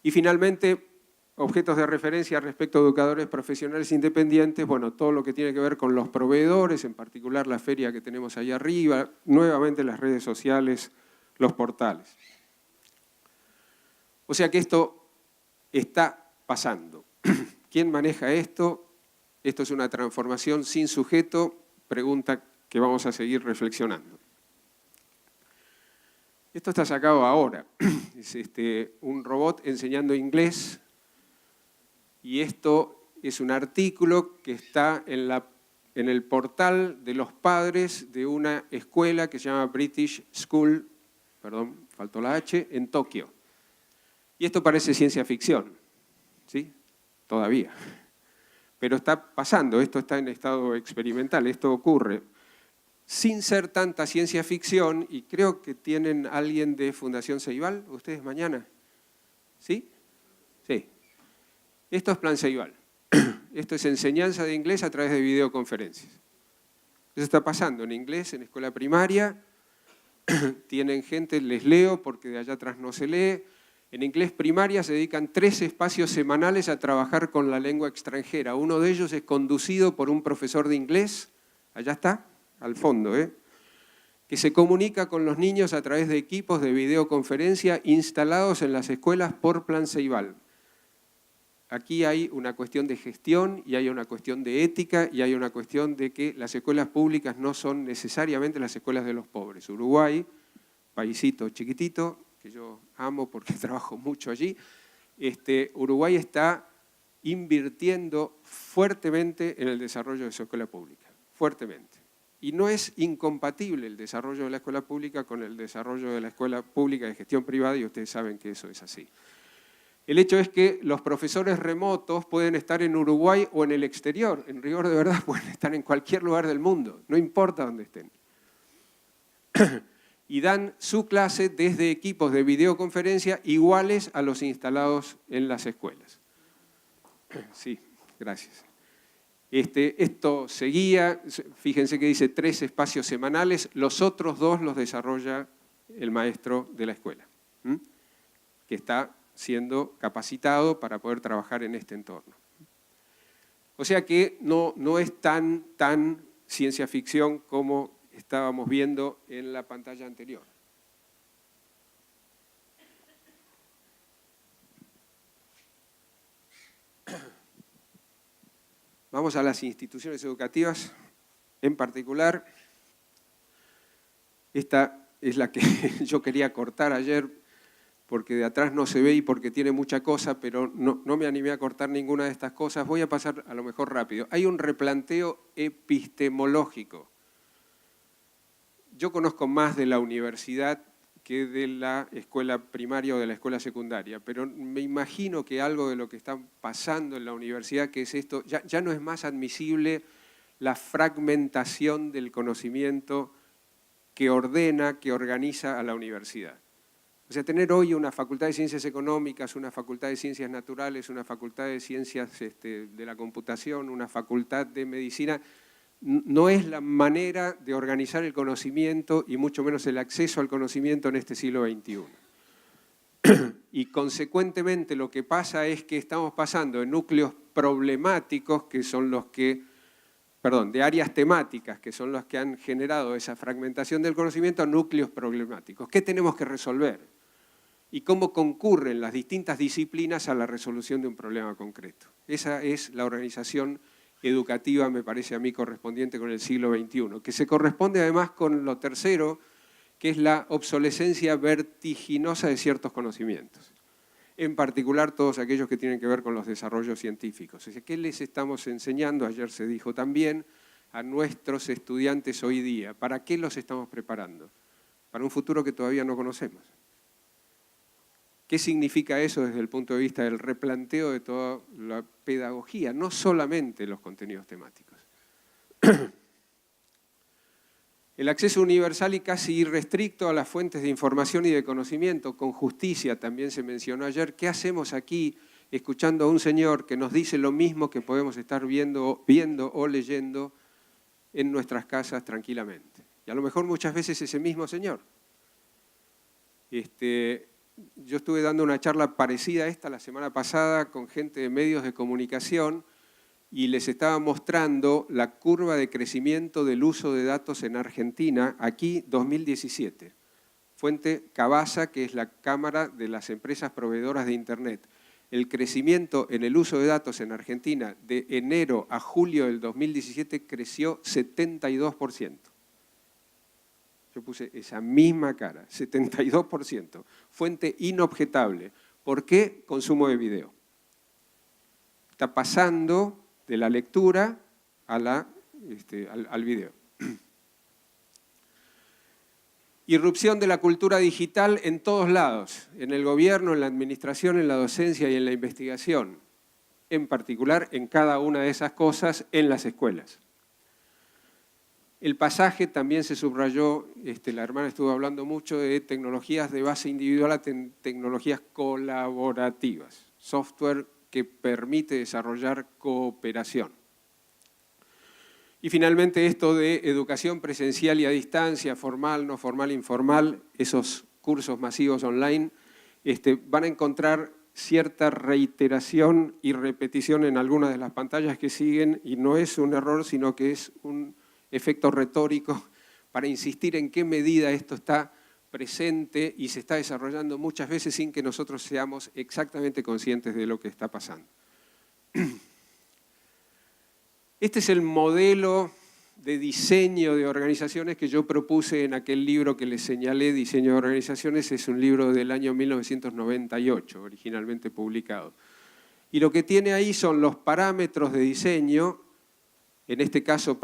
Y finalmente, objetos de referencia respecto a educadores profesionales independientes, bueno, todo lo que tiene que ver con los proveedores, en particular la feria que tenemos ahí arriba, nuevamente las redes sociales, los portales. O sea que esto está pasando. ¿Quién maneja esto? Esto es una transformación sin sujeto, pregunta que vamos a seguir reflexionando. Esto está sacado ahora, es un robot enseñando inglés, y esto es un artículo que está en el portal de los padres de una escuela que se llama British School, perdón, faltó la H, en Tokio. Y esto parece ciencia ficción, ¿sí? Todavía. Pero está pasando, esto está en estado experimental, esto ocurre sin ser tanta ciencia ficción, y creo que tienen alguien de Fundación Ceibal, ustedes mañana, ¿sí? Sí. Esto es Plan Ceibal. Esto es enseñanza de inglés a través de videoconferencias. Eso está pasando en inglés, en escuela primaria, tienen gente, les leo porque de allá atrás no se lee. En inglés primaria se dedican 3 espacios semanales a trabajar con la lengua extranjera. Uno de ellos es conducido por un profesor de inglés, allá está, al fondo, que se comunica con los niños a través de equipos de videoconferencia instalados en las escuelas por Plan Ceibal. Aquí hay una cuestión de gestión y hay una cuestión de ética y hay una cuestión de que las escuelas públicas no son necesariamente las escuelas de los pobres. Uruguay, paisito chiquitito, que yo amo porque trabajo mucho allí, Uruguay está invirtiendo fuertemente en el desarrollo de su escuela pública, fuertemente. Y no es incompatible el desarrollo de la escuela pública con el desarrollo de la escuela pública de gestión privada y ustedes saben que eso es así. El hecho es que los profesores remotos pueden estar en Uruguay o en el exterior. En rigor de verdad pueden estar en cualquier lugar del mundo, no importa dónde estén. Y dan su clase desde equipos de videoconferencia iguales a los instalados en las escuelas. Sí, gracias. Esto seguía, fíjense que dice 3 espacios semanales, los otros 2 los desarrolla el maestro de la escuela, que está siendo capacitado para poder trabajar en este entorno. O sea que no es tan ciencia ficción como estábamos viendo en la pantalla anterior. Vamos a las instituciones educativas, en particular, esta es la que yo quería cortar ayer, porque de atrás no se ve y porque tiene mucha cosa, pero no me animé a cortar ninguna de estas cosas. Voy a pasar a lo mejor rápido. Hay un replanteo epistemológico. Yo conozco más de la universidad que de la escuela primaria o de la escuela secundaria, pero me imagino que algo de lo que está pasando en la universidad, que es esto, ya no es más admisible la fragmentación del conocimiento que ordena, que organiza a la universidad. O sea, tener hoy una facultad de ciencias económicas, una facultad de ciencias naturales, una facultad de ciencias de la computación, una facultad de medicina, no es la manera de organizar el conocimiento y mucho menos el acceso al conocimiento en este siglo XXI. Y consecuentemente lo que pasa es que estamos pasando de núcleos problemáticos, que son los que, de áreas temáticas, que son los que han generado esa fragmentación del conocimiento, a núcleos problemáticos. ¿Qué tenemos que resolver? Y cómo concurren las distintas disciplinas a la resolución de un problema concreto. Esa es la organización educativa, me parece a mí, correspondiente con el siglo XXI, que se corresponde además con lo tercero, que es la obsolescencia vertiginosa de ciertos conocimientos. En particular todos aquellos que tienen que ver con los desarrollos científicos. Es decir, ¿qué les estamos enseñando? Ayer se dijo también a nuestros estudiantes hoy día. ¿Para qué los estamos preparando? Para un futuro que todavía no conocemos. ¿Qué significa eso desde el punto de vista del replanteo de toda la pedagogía? No solamente los contenidos temáticos. El acceso universal y casi irrestricto a las fuentes de información y de conocimiento, con justicia también se mencionó ayer. ¿Qué hacemos aquí escuchando a un señor que nos dice lo mismo que podemos estar viendo o leyendo en nuestras casas tranquilamente? Y a lo mejor muchas veces ese mismo señor. Yo estuve dando una charla parecida a esta la semana pasada con gente de medios de comunicación y les estaba mostrando la curva de crecimiento del uso de datos en Argentina, aquí 2017. Fuente Cabasa, que es la Cámara de las Empresas Proveedoras de Internet. El crecimiento en el uso de datos en Argentina de enero a julio del 2017 creció 72%. Yo puse esa misma cara, 72%. Fuente inobjetable. ¿Por qué? Consumo de video. Está pasando de la lectura a al video. Irrupción de la cultura digital en todos lados, en el gobierno, en la administración, en la docencia y en la investigación. En particular, en cada una de esas cosas, en las escuelas. El pasaje también se subrayó, la hermana estuvo hablando mucho de tecnologías de base individual a tecnologías colaborativas, software que permite desarrollar cooperación. Y finalmente esto de educación presencial y a distancia, formal, no formal, informal, esos cursos masivos online, van a encontrar cierta reiteración y repetición en algunas de las pantallas que siguen, y no es un error, sino que es un efecto retórico para insistir en qué medida esto está presente y se está desarrollando muchas veces sin que nosotros seamos exactamente conscientes de lo que está pasando. Este es el modelo de diseño de organizaciones que yo propuse en aquel libro que les señalé, Diseño de Organizaciones. Es un libro del año 1998, originalmente publicado. Y lo que tiene ahí son los parámetros de diseño. En este caso,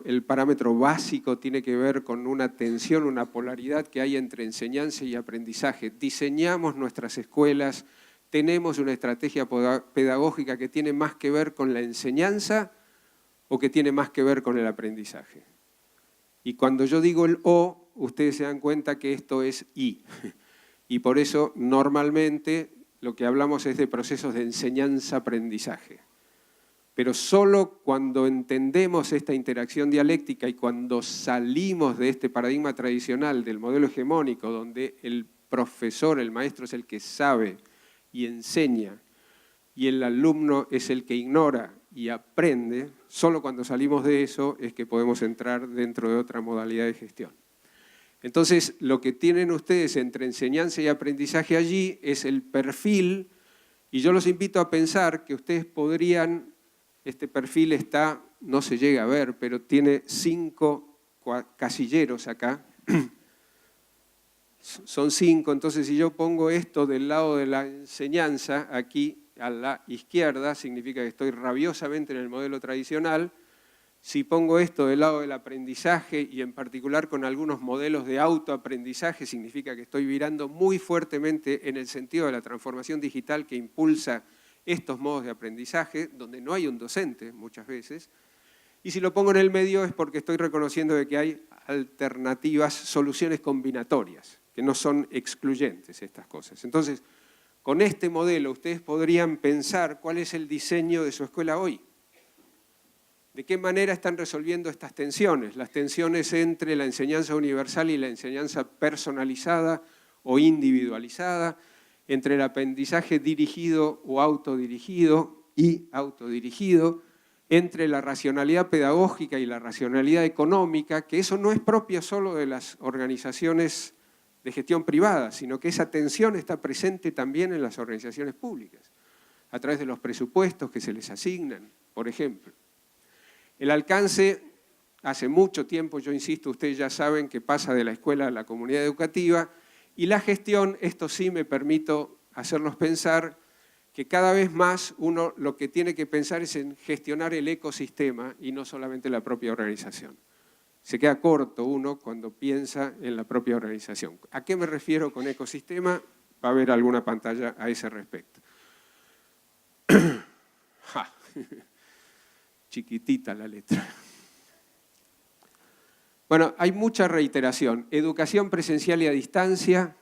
el parámetro básico tiene que ver con una tensión, una polaridad que hay entre enseñanza y aprendizaje. Diseñamos nuestras escuelas, tenemos una estrategia pedagógica que tiene más que ver con la enseñanza o que tiene más que ver con el aprendizaje. Y cuando yo digo el O, ustedes se dan cuenta que esto es I. Y por eso, normalmente, lo que hablamos es de procesos de enseñanza-aprendizaje. Pero solo cuando entendemos esta interacción dialéctica y cuando salimos de este paradigma tradicional del modelo hegemónico, donde el profesor, el maestro es el que sabe y enseña, y el alumno es el que ignora y aprende, solo cuando salimos de eso es que podemos entrar dentro de otra modalidad de gestión. Entonces, lo que tienen ustedes entre enseñanza y aprendizaje allí es el perfil, y yo los invito a pensar que ustedes podrían, este perfil está, no se llega a ver, pero tiene 5 casilleros acá. Son 5, entonces si yo pongo esto del lado de la enseñanza, aquí a la izquierda, significa que estoy rabiosamente en el modelo tradicional. Si pongo esto del lado del aprendizaje y en particular con algunos modelos de autoaprendizaje, significa que estoy virando muy fuertemente en el sentido de la transformación digital que impulsa estos modos de aprendizaje, donde no hay un docente muchas veces. Y si lo pongo en el medio es porque estoy reconociendo de que hay alternativas, soluciones combinatorias, que no son excluyentes estas cosas. Entonces, con este modelo ustedes podrían pensar cuál es el diseño de su escuela hoy. ¿De qué manera están resolviendo estas tensiones? Las tensiones entre la enseñanza universal y la enseñanza personalizada o individualizada, entre el aprendizaje dirigido o autodirigido y autodirigido, entre la racionalidad pedagógica y la racionalidad económica, que eso no es propio solo de las organizaciones de gestión privada, sino que esa tensión está presente también en las organizaciones públicas, a través de los presupuestos que se les asignan, por ejemplo. El alcance, hace mucho tiempo, yo insisto, ustedes ya saben que pasa de la escuela a la comunidad educativa, y la gestión, esto sí me permito hacerlos pensar, que cada vez más uno lo que tiene que pensar es en gestionar el ecosistema y no solamente la propia organización. Se queda corto uno cuando piensa en la propia organización. ¿A qué me refiero con ecosistema? Va a haber alguna pantalla a ese respecto. Chiquitita la letra. Bueno, hay mucha reiteración. Educación presencial y a distancia,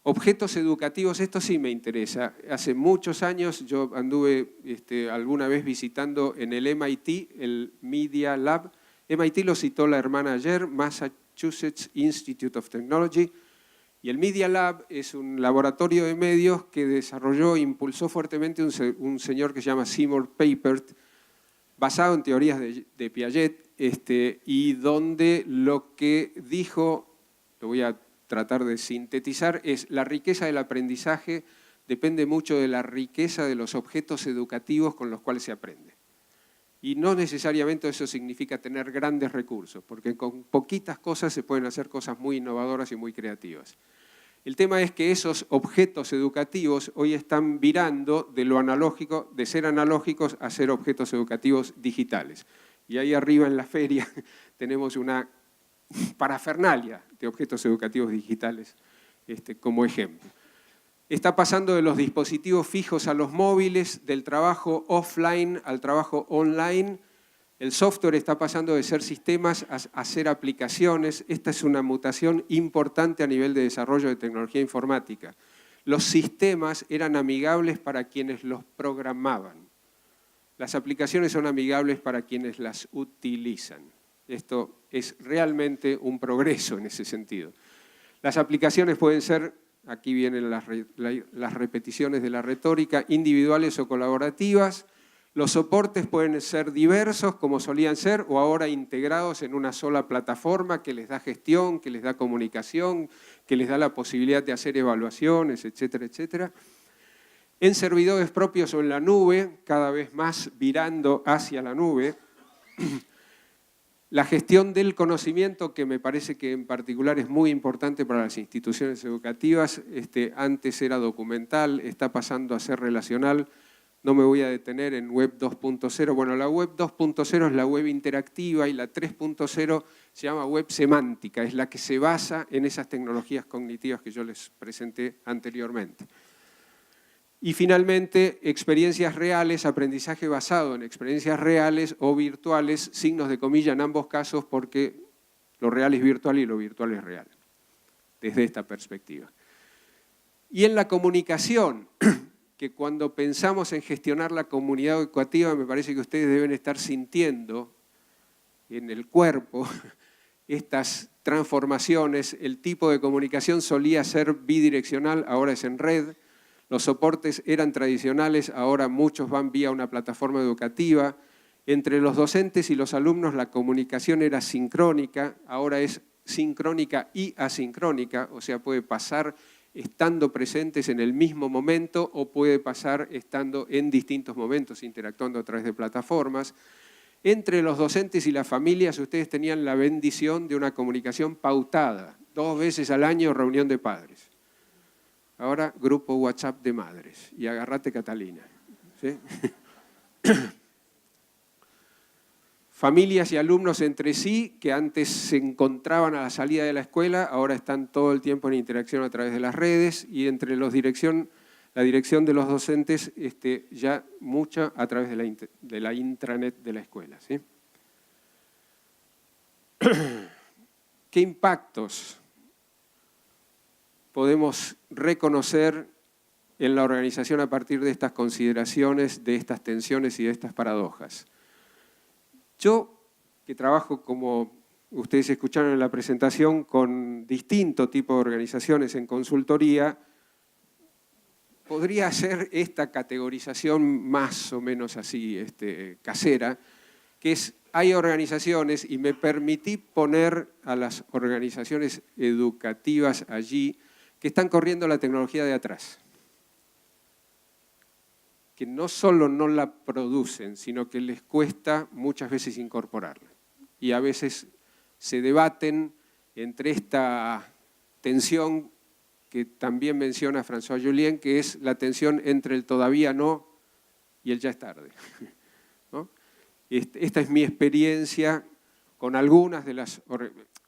objetos educativos, esto sí me interesa. Hace muchos años yo anduve alguna vez visitando en el MIT, el Media Lab. MIT lo citó la hermana ayer, Massachusetts Institute of Technology, y el Media Lab es un laboratorio de medios que desarrolló e impulsó fuertemente un señor que se llama Seymour Papert, basado en teorías de Piaget, y donde lo que dijo, lo voy a tratar de sintetizar, es la riqueza del aprendizaje depende mucho de la riqueza de los objetos educativos con los cuales se aprende. Y no necesariamente eso significa tener grandes recursos, porque con poquitas cosas se pueden hacer cosas muy innovadoras y muy creativas. El tema es que esos objetos educativos hoy están virando de lo analógico, de ser analógicos a ser objetos educativos digitales. Y ahí arriba en la feria tenemos una parafernalia de objetos educativos digitales como ejemplo. Está pasando de los dispositivos fijos a los móviles, del trabajo offline al trabajo online. El software está pasando de ser sistemas a ser aplicaciones. Esta es una mutación importante a nivel de desarrollo de tecnología informática. Los sistemas eran amigables para quienes los programaban. las aplicaciones son amigables para quienes las utilizan. Esto es realmente un progreso en ese sentido. Las aplicaciones pueden ser, aquí vienen las repeticiones de la retórica, individuales o colaborativas. Los soportes pueden ser diversos, como solían ser, o ahora integrados en una sola plataforma que les da gestión, que les da comunicación, que les da la posibilidad de hacer evaluaciones, etcétera, etcétera. En servidores propios o en la nube, cada vez más virando hacia la nube. La gestión del conocimiento, que me parece que en particular es muy importante para las instituciones educativas, antes era documental, está pasando a ser relacional. No me voy a detener en Web 2.0. Bueno, la Web 2.0 es la web interactiva y la 3.0 se llama web semántica, es la que se basa en esas tecnologías cognitivas que yo les presenté anteriormente. Y finalmente, experiencias reales, aprendizaje basado en experiencias reales o virtuales, signos de comilla en ambos casos porque lo real es virtual y lo virtual es real, desde esta perspectiva. Y en la comunicación, que cuando pensamos en gestionar la comunidad educativa, me parece que ustedes deben estar sintiendo en el cuerpo estas transformaciones. El tipo de comunicación solía ser bidireccional, ahora es en red. Los soportes eran tradicionales, ahora muchos van vía una plataforma educativa. Entre los docentes y los alumnos la comunicación era sincrónica, ahora es sincrónica y asincrónica, o sea, puede pasar estando presentes en el mismo momento o puede pasar estando en distintos momentos, interactuando a través de plataformas. Entre los docentes y las familias ustedes tenían la bendición de una comunicación pautada, 2 veces al año reunión de padres. Ahora grupo WhatsApp de madres y agárrate Catalina. ¿Sí? Familias y alumnos entre sí, que antes se encontraban a la salida de la escuela, ahora están todo el tiempo en interacción a través de las redes y entre la dirección de los docentes ya mucha a través de la intranet de la escuela. ¿Sí? ¿Qué impactos podemos reconocer en la organización a partir de estas consideraciones, de estas tensiones y de estas paradojas? Yo, que trabajo, como ustedes escucharon en la presentación, con distinto tipo de organizaciones en consultoría, podría hacer esta categorización más o menos así, casera, que es, hay organizaciones, y me permití poner a las organizaciones educativas allí, que están corriendo la tecnología de atrás, que no solo no la producen, sino que les cuesta muchas veces incorporarla. Y a veces se debaten entre esta tensión que también menciona François Julien, que es la tensión entre el todavía no y el ya es tarde. ¿No? Esta es mi experiencia con algunas de las...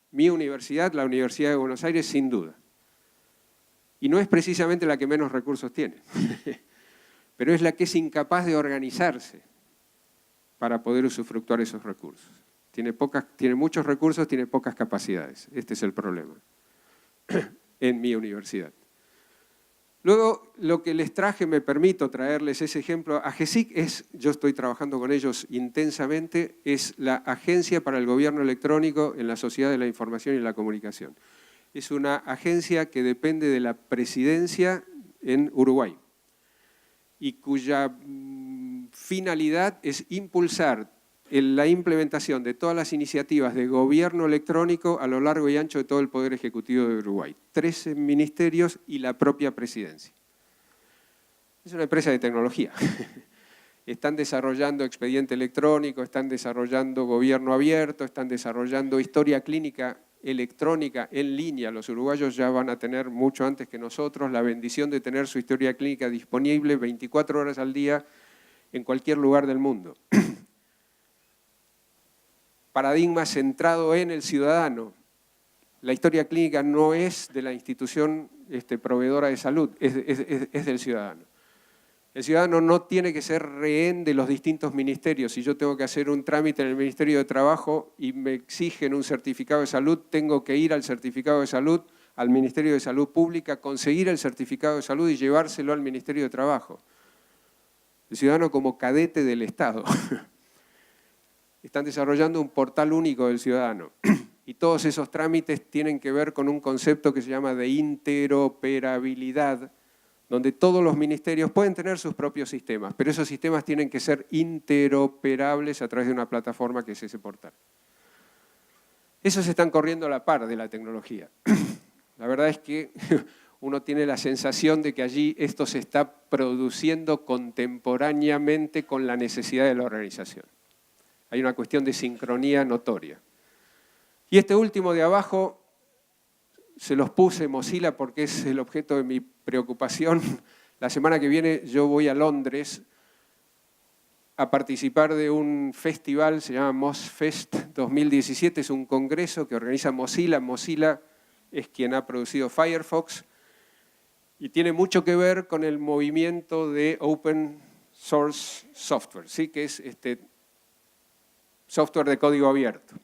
Mi universidad, la Universidad de Buenos Aires, sin duda. Y no es precisamente la que menos recursos tiene. Pero es la que es incapaz de organizarse para poder usufructuar esos recursos. Tiene muchos recursos, tiene pocas capacidades. Este es el problema en mi universidad. Luego, lo que les traje, me permito traerles ese ejemplo. AGESIC yo estoy trabajando con ellos intensamente, es la Agencia para el Gobierno Electrónico en la Sociedad de la Información y la Comunicación. Es una agencia que depende de la presidencia en Uruguay y cuya finalidad es impulsar la implementación de todas las iniciativas de gobierno electrónico a lo largo y ancho de todo el Poder Ejecutivo de Uruguay. 13 ministerios y la propia presidencia. Es una empresa de tecnología. Están desarrollando expediente electrónico, están desarrollando gobierno abierto, están desarrollando historia clínica electrónica en línea. Los uruguayos ya van a tener mucho antes que nosotros la bendición de tener su historia clínica disponible 24 horas al día en cualquier lugar del mundo. Paradigma centrado en el ciudadano. La historia clínica no es de la institución proveedora de salud, es del ciudadano. El ciudadano no tiene que ser rehén de los distintos ministerios. Si yo tengo que hacer un trámite en el Ministerio de Trabajo y me exigen un certificado de salud, tengo que ir al certificado de salud, al Ministerio de Salud Pública, conseguir el certificado de salud y llevárselo al Ministerio de Trabajo. el ciudadano como cadete del Estado. Están desarrollando un portal único del ciudadano. Y todos esos trámites tienen que ver con un concepto que se llama de interoperabilidad, donde todos los ministerios pueden tener sus propios sistemas, pero esos sistemas tienen que ser interoperables a través de una plataforma que es ese portal. Esos están corriendo a la par de la tecnología. La verdad es que uno tiene la sensación de que allí esto se está produciendo contemporáneamente con la necesidad de la organización. Hay una cuestión de sincronía notoria. Y este último de abajo se los puse Mozilla porque es el objeto de mi preocupación. La semana que viene yo voy a Londres a participar de un festival, se llama MozFest 2017, es un congreso que organiza Mozilla. Mozilla es quien ha producido Firefox y tiene mucho que ver con el movimiento de Open Source Software, ¿sí? Que es software de código abierto.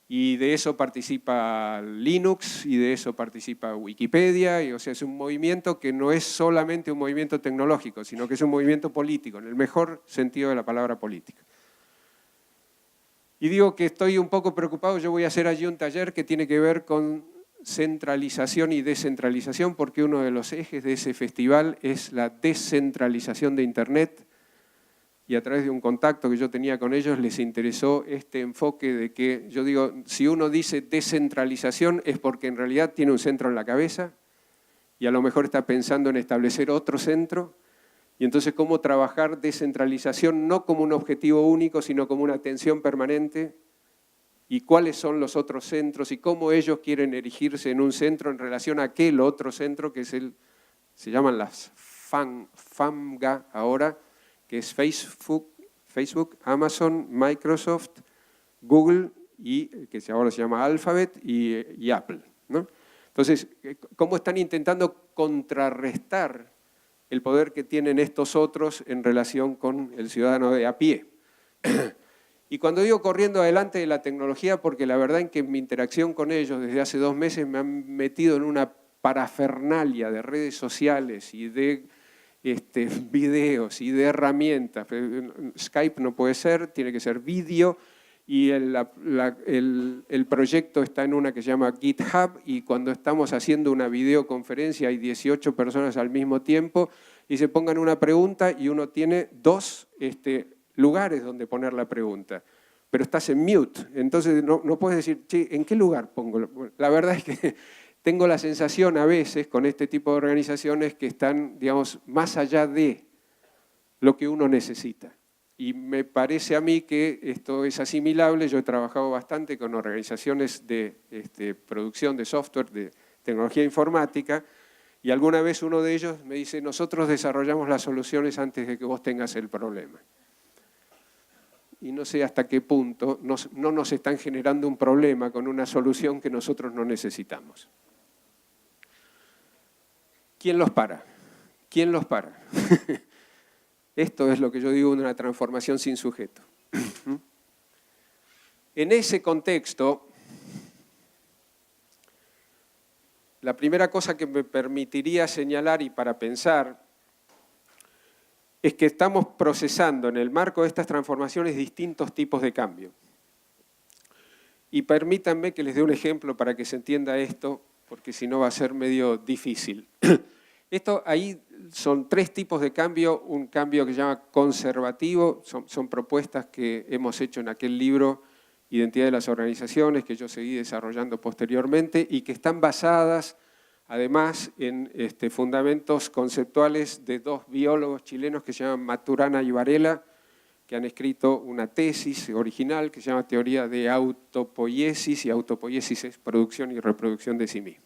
Y de eso participa Linux y de eso participa Wikipedia, y, o sea, es un movimiento que no es solamente un movimiento tecnológico, sino que es un movimiento político, en el mejor sentido de la palabra política. Y digo que estoy un poco preocupado, yo voy a hacer allí un taller que tiene que ver con centralización y descentralización, porque uno de los ejes de ese festival es la descentralización de Internet, y a través de un contacto que yo tenía con ellos les interesó este enfoque de que, yo digo, si uno dice descentralización es porque en realidad tiene un centro en la cabeza y a lo mejor está pensando en establecer otro centro, y entonces cómo trabajar descentralización no como un objetivo único, sino como una atención permanente, y cuáles son los otros centros y cómo ellos quieren erigirse en un centro en relación a aquel otro centro que es se llaman las FAMGA ahora, que es Facebook, Amazon, Microsoft, Google y que ahora se llama Alphabet y Apple, ¿no? Entonces, ¿cómo están intentando contrarrestar el poder que tienen estos otros en relación con el ciudadano de a pie? Y cuando digo corriendo adelante de la tecnología, porque la verdad es que en mi interacción con ellos desde hace 2 meses me han metido en una parafernalia de redes sociales y de videos y de herramientas. Skype no puede ser, tiene que ser vídeo, y el proyecto está en una que se llama GitHub, y cuando estamos haciendo una videoconferencia hay 18 personas al mismo tiempo y se pongan una pregunta y uno tiene 2 lugares donde poner la pregunta, pero estás en mute, entonces no puedes decir, che, ¿en qué lugar pongo? La verdad es que tengo la sensación a veces con este tipo de organizaciones que están, digamos, más allá de lo que uno necesita. Y me parece a mí que esto es asimilable. Yo he trabajado bastante con organizaciones de producción de software, de tecnología informática, y alguna vez uno de ellos me dice, nosotros desarrollamos las soluciones antes de que vos tengas el problema. Y no sé hasta qué punto no nos están generando un problema con una solución que nosotros no necesitamos. ¿Quién los para? ¿Quién los para? Esto es lo que yo digo de una transformación sin sujeto. En ese contexto, la primera cosa que me permitiría señalar y para pensar es que estamos procesando en el marco de estas transformaciones distintos tipos de cambio. Y permítanme que les dé un ejemplo para que se entienda esto, porque si no va a ser medio difícil. Esto ahí son 3 tipos de cambio, un cambio que se llama conservativo, son propuestas que hemos hecho en aquel libro Identidad de las Organizaciones, que yo seguí desarrollando posteriormente y que están basadas además en fundamentos conceptuales de 2 biólogos chilenos que se llaman Maturana y Varela, que han escrito una tesis original que se llama Teoría de Autopoiesis, y autopoiesis es producción y reproducción de sí mismo.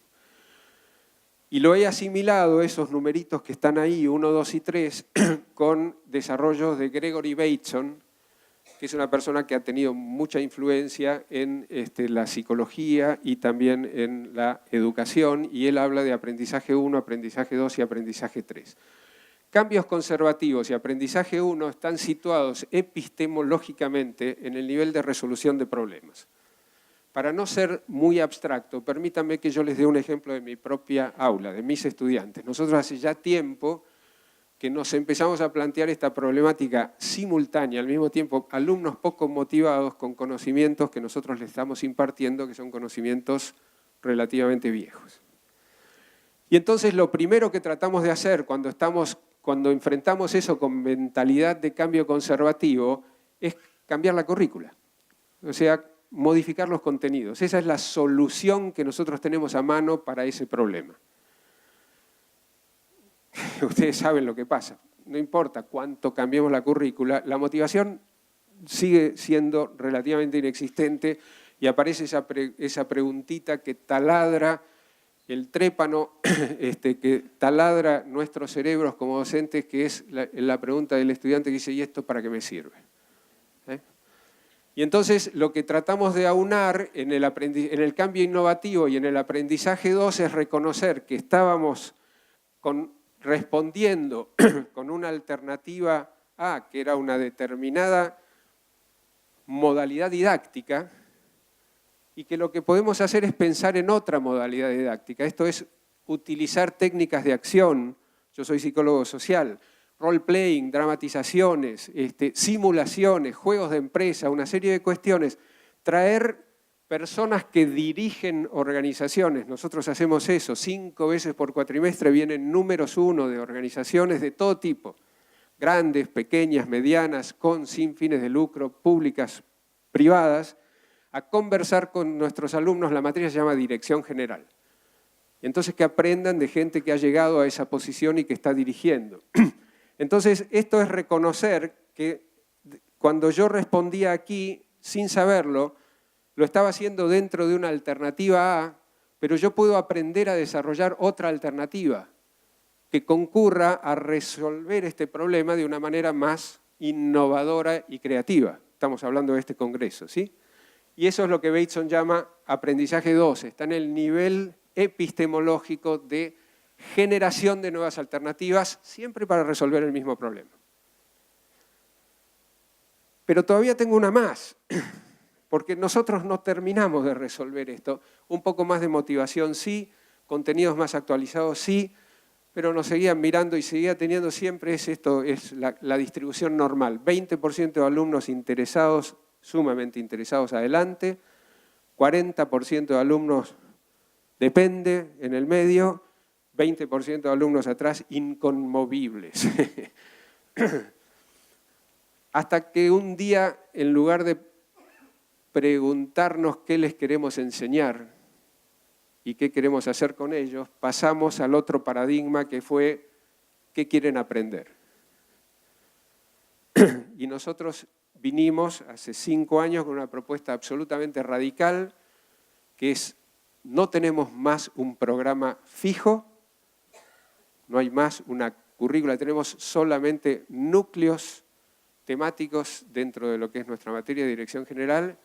Y lo he asimilado, esos numeritos que están ahí, 1, 2 y 3, con desarrollos de Gregory Bateson, que es una persona que ha tenido mucha influencia en la psicología y también en la educación, y él habla de aprendizaje 1, aprendizaje 2 y aprendizaje 3. Cambios conservativos y aprendizaje 1 están situados epistemológicamente en el nivel de resolución de problemas. Para no ser muy abstracto, permítanme que yo les dé un ejemplo de mi propia aula, de mis estudiantes. Nosotros hace ya tiempo que nos empezamos a plantear esta problemática simultánea, al mismo tiempo alumnos poco motivados con conocimientos que nosotros les estamos impartiendo, que son conocimientos relativamente viejos. Y entonces lo primero que tratamos de hacer cuando enfrentamos eso con mentalidad de cambio conservativo es cambiar la currícula, o sea, modificar los contenidos. Esa es la solución que nosotros tenemos a mano para ese problema. Ustedes saben lo que pasa. No importa cuánto cambiemos la currícula, la motivación sigue siendo relativamente inexistente y aparece esa preguntita que taladra el trépano, que taladra nuestros cerebros como docentes, que es la pregunta del estudiante que dice, ¿y esto para qué me sirve? Y entonces lo que tratamos de aunar en el cambio innovativo y en el aprendizaje 2 es reconocer que estábamos respondiendo con una alternativa A, que era una determinada modalidad didáctica, y que lo que podemos hacer es pensar en otra modalidad didáctica. Esto es utilizar técnicas de acción. Yo soy psicólogo social. Role-playing, dramatizaciones, simulaciones, juegos de empresa, una serie de cuestiones. Traer personas que dirigen organizaciones, nosotros hacemos eso, 5 veces por cuatrimestre vienen números 1 de organizaciones de todo tipo, grandes, pequeñas, medianas, sin fines de lucro, públicas, privadas, a conversar con nuestros alumnos. La materia se llama Dirección General. Y entonces que aprendan de gente que ha llegado a esa posición y que está dirigiendo. Entonces, esto es reconocer que cuando yo respondía aquí, sin saberlo, lo estaba haciendo dentro de una alternativa A, pero yo puedo aprender a desarrollar otra alternativa que concurra a resolver este problema de una manera más innovadora y creativa. Estamos hablando de este congreso, ¿sí? Y eso es lo que Bateson llama aprendizaje 2. Está en el nivel epistemológico de generación de nuevas alternativas, siempre para resolver el mismo problema. Pero todavía tengo una más, porque nosotros no terminamos de resolver esto. Un poco más de motivación sí, contenidos más actualizados sí, pero nos seguían mirando y seguía teniendo siempre la distribución normal. 20% de alumnos interesados, sumamente interesados, adelante, 40% de alumnos depende, en el medio, 20% de alumnos atrás, inconmovibles. Hasta que un día, en lugar de preguntarnos qué les queremos enseñar y qué queremos hacer con ellos, pasamos al otro paradigma que fue ¿qué quieren aprender? Y nosotros vinimos hace 5 años con una propuesta absolutamente radical, que es no tenemos más un programa fijo, no hay más una currícula, tenemos solamente núcleos temáticos dentro de lo que es nuestra materia de dirección general,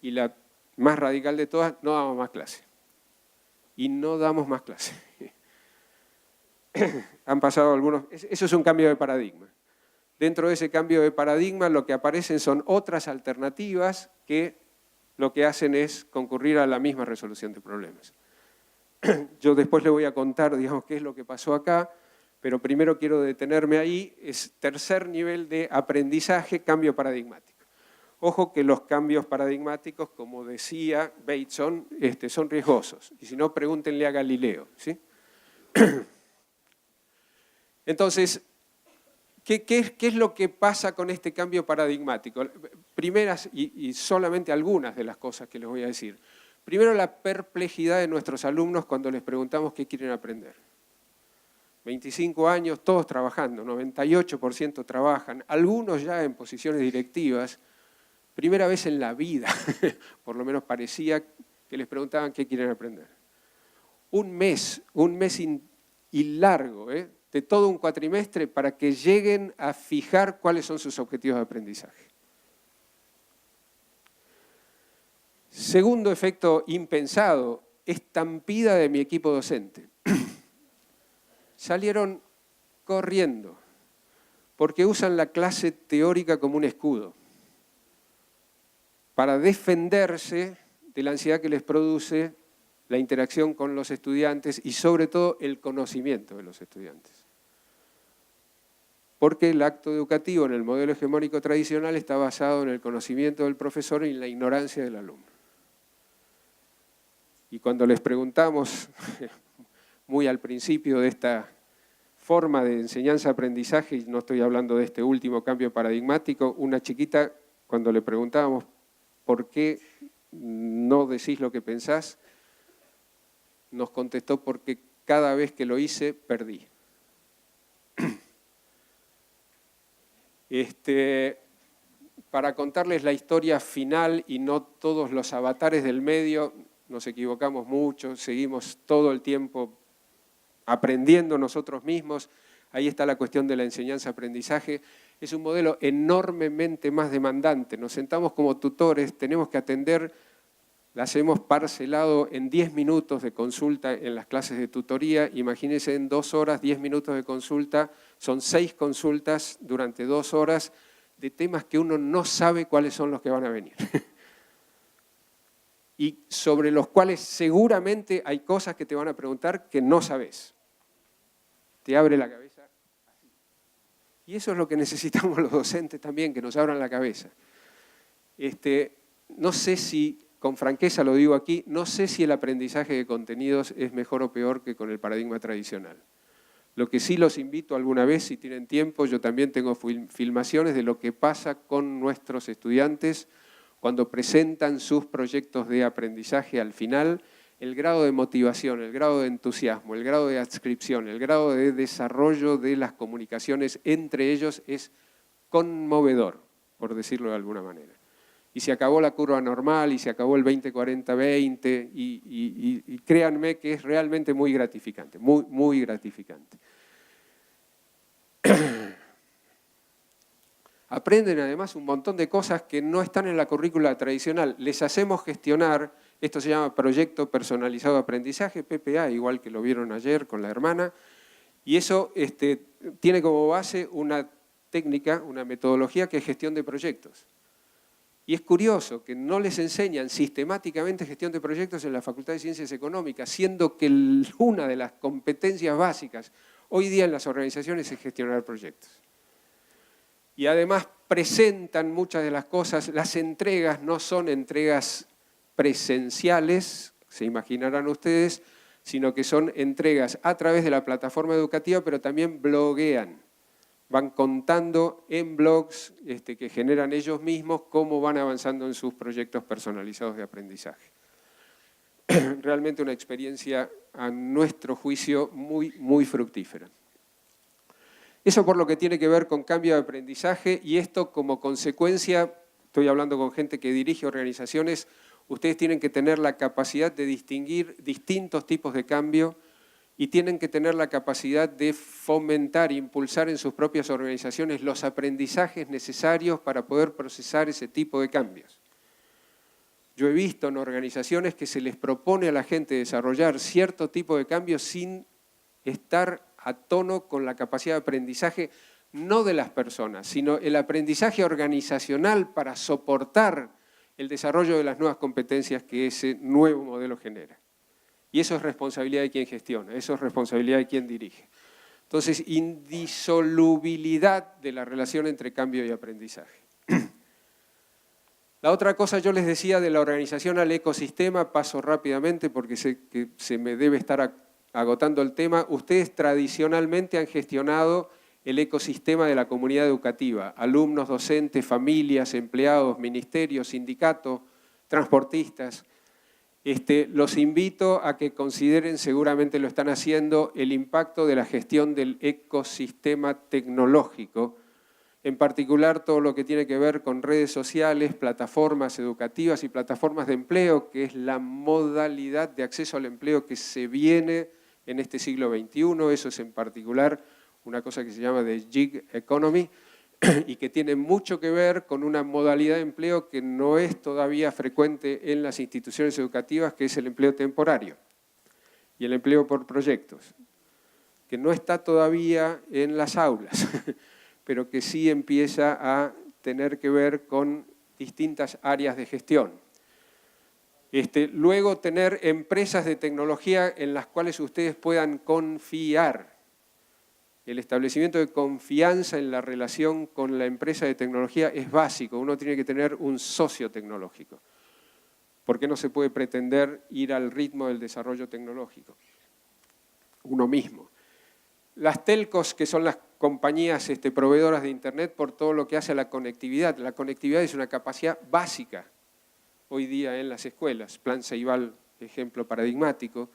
y la más radical de todas, no damos más clase. Y no damos más clase. Han pasado algunos... Eso es un cambio de paradigma. Dentro de ese cambio de paradigma lo que aparecen son otras alternativas que lo que hacen es concurrir a la misma resolución de problemas. Yo después le voy a contar, digamos, qué es lo que pasó acá, pero primero quiero detenerme ahí. Es tercer nivel de aprendizaje, cambio paradigmático. Ojo que los cambios paradigmáticos, como decía Bateson, son riesgosos. Y si no, pregúntenle a Galileo, ¿sí? Entonces, ¿qué es lo que pasa con este cambio paradigmático? Primeras y solamente algunas de las cosas que les voy a decir. Primero, la perplejidad de nuestros alumnos cuando les preguntamos qué quieren aprender. 25 años, todos trabajando, 98% trabajan, algunos ya en posiciones directivas. Primera vez en la vida, por lo menos parecía, que les preguntaban qué quieren aprender. Un mes y largo, de todo un cuatrimestre para que lleguen a fijar cuáles son sus objetivos de aprendizaje. Segundo efecto impensado, estampida de mi equipo docente. Salieron corriendo, porque usan la clase teórica como un escudo, para defenderse de la ansiedad que les produce la interacción con los estudiantes y sobre todo el conocimiento de los estudiantes. porque el acto educativo en el modelo hegemónico tradicional está basado en el conocimiento del profesor y en la ignorancia del alumno. Y cuando les preguntamos, muy al principio de esta forma de enseñanza-aprendizaje, y no estoy hablando de este último cambio paradigmático, una chiquita, cuando le preguntábamos por qué no decís lo que pensás, nos contestó porque cada vez que lo hice, perdí. Para contarles la historia final y no todos los avatares del medio, nos equivocamos mucho, seguimos todo el tiempo aprendiendo nosotros mismos. Ahí está la cuestión de la enseñanza-aprendizaje. Es un modelo enormemente más demandante. Nos sentamos como tutores, tenemos que atender, las hemos parcelado en 10 minutos de consulta en las clases de tutoría. Imagínense en 2 horas, 10 minutos de consulta, son 6 consultas durante 2 horas de temas que uno no sabe cuáles son los que van a venir. Y sobre los cuales seguramente hay cosas que te van a preguntar que no sabes. Te abre la cabeza así. Y eso es lo que necesitamos los docentes también, que nos abran la cabeza. No sé si, con franqueza lo digo aquí, no sé si el aprendizaje de contenidos es mejor o peor que con el paradigma tradicional. Lo que sí los invito alguna vez, si tienen tiempo, yo también tengo filmaciones de lo que pasa con nuestros estudiantes cuando presentan sus proyectos de aprendizaje al final. El grado de motivación, el grado de entusiasmo, el grado de adscripción, el grado de desarrollo de las comunicaciones entre ellos es conmovedor, por decirlo de alguna manera. Y se acabó la curva normal, y se acabó el 20-40-20, y créanme que es realmente muy gratificante, muy, muy gratificante. Aprenden además un montón de cosas que no están en la currícula tradicional. Les hacemos gestionar, esto se llama Proyecto Personalizado de Aprendizaje, PPA, igual que lo vieron ayer con la hermana, y eso tiene como base una técnica, una metodología que es gestión de proyectos. Y es curioso que no les enseñan sistemáticamente gestión de proyectos en la Facultad de Ciencias Económicas, siendo que una de las competencias básicas hoy día en las organizaciones es gestionar proyectos. Y además presentan muchas de las cosas, las entregas no son entregas presenciales, se imaginarán ustedes, sino que son entregas a través de la plataforma educativa, pero también bloguean. Van contando en blogs que generan ellos mismos cómo van avanzando en sus proyectos personalizados de aprendizaje. Realmente una experiencia, a nuestro juicio, muy, muy fructífera. Eso por lo que tiene que ver con cambio de aprendizaje, y esto como consecuencia, estoy hablando con gente que dirige organizaciones, ustedes tienen que tener la capacidad de distinguir distintos tipos de cambio y tienen que tener la capacidad de fomentar, impulsar en sus propias organizaciones los aprendizajes necesarios para poder procesar ese tipo de cambios. Yo he visto en organizaciones que se les propone a la gente desarrollar cierto tipo de cambios sin estar a tono con la capacidad de aprendizaje, no de las personas, sino el aprendizaje organizacional para soportar el desarrollo de las nuevas competencias que ese nuevo modelo genera. Y eso es responsabilidad de quien gestiona, eso es responsabilidad de quien dirige. Entonces, indisolubilidad de la relación entre cambio y aprendizaje. La otra cosa, yo les decía de la organización al ecosistema, paso rápidamente porque sé que se me debe estar agotando el tema. Ustedes tradicionalmente han gestionado el ecosistema de la comunidad educativa, alumnos, docentes, familias, empleados, ministerios, sindicatos, transportistas. Los invito a que consideren, seguramente lo están haciendo, el impacto de la gestión del ecosistema tecnológico, en particular todo lo que tiene que ver con redes sociales, plataformas educativas y plataformas de empleo, que es la modalidad de acceso al empleo que se viene en este siglo XXI. Eso es en particular una cosa que se llama de gig economy y que tiene mucho que ver con una modalidad de empleo que no es todavía frecuente en las instituciones educativas, que es el empleo temporario y el empleo por proyectos, que no está todavía en las aulas, pero que sí empieza a tener que ver con distintas áreas de gestión. Luego tener empresas de tecnología en las cuales ustedes puedan confiar. el establecimiento de confianza en la relación con la empresa de tecnología es básico. Uno tiene que tener un socio tecnológico. ¿Por qué no se puede pretender ir al ritmo del desarrollo tecnológico? Uno mismo. Las telcos, que son las compañías proveedoras de Internet, por todo lo que hace a la conectividad. La conectividad es una capacidad básica hoy día en las escuelas. Plan Ceibal, ejemplo paradigmático.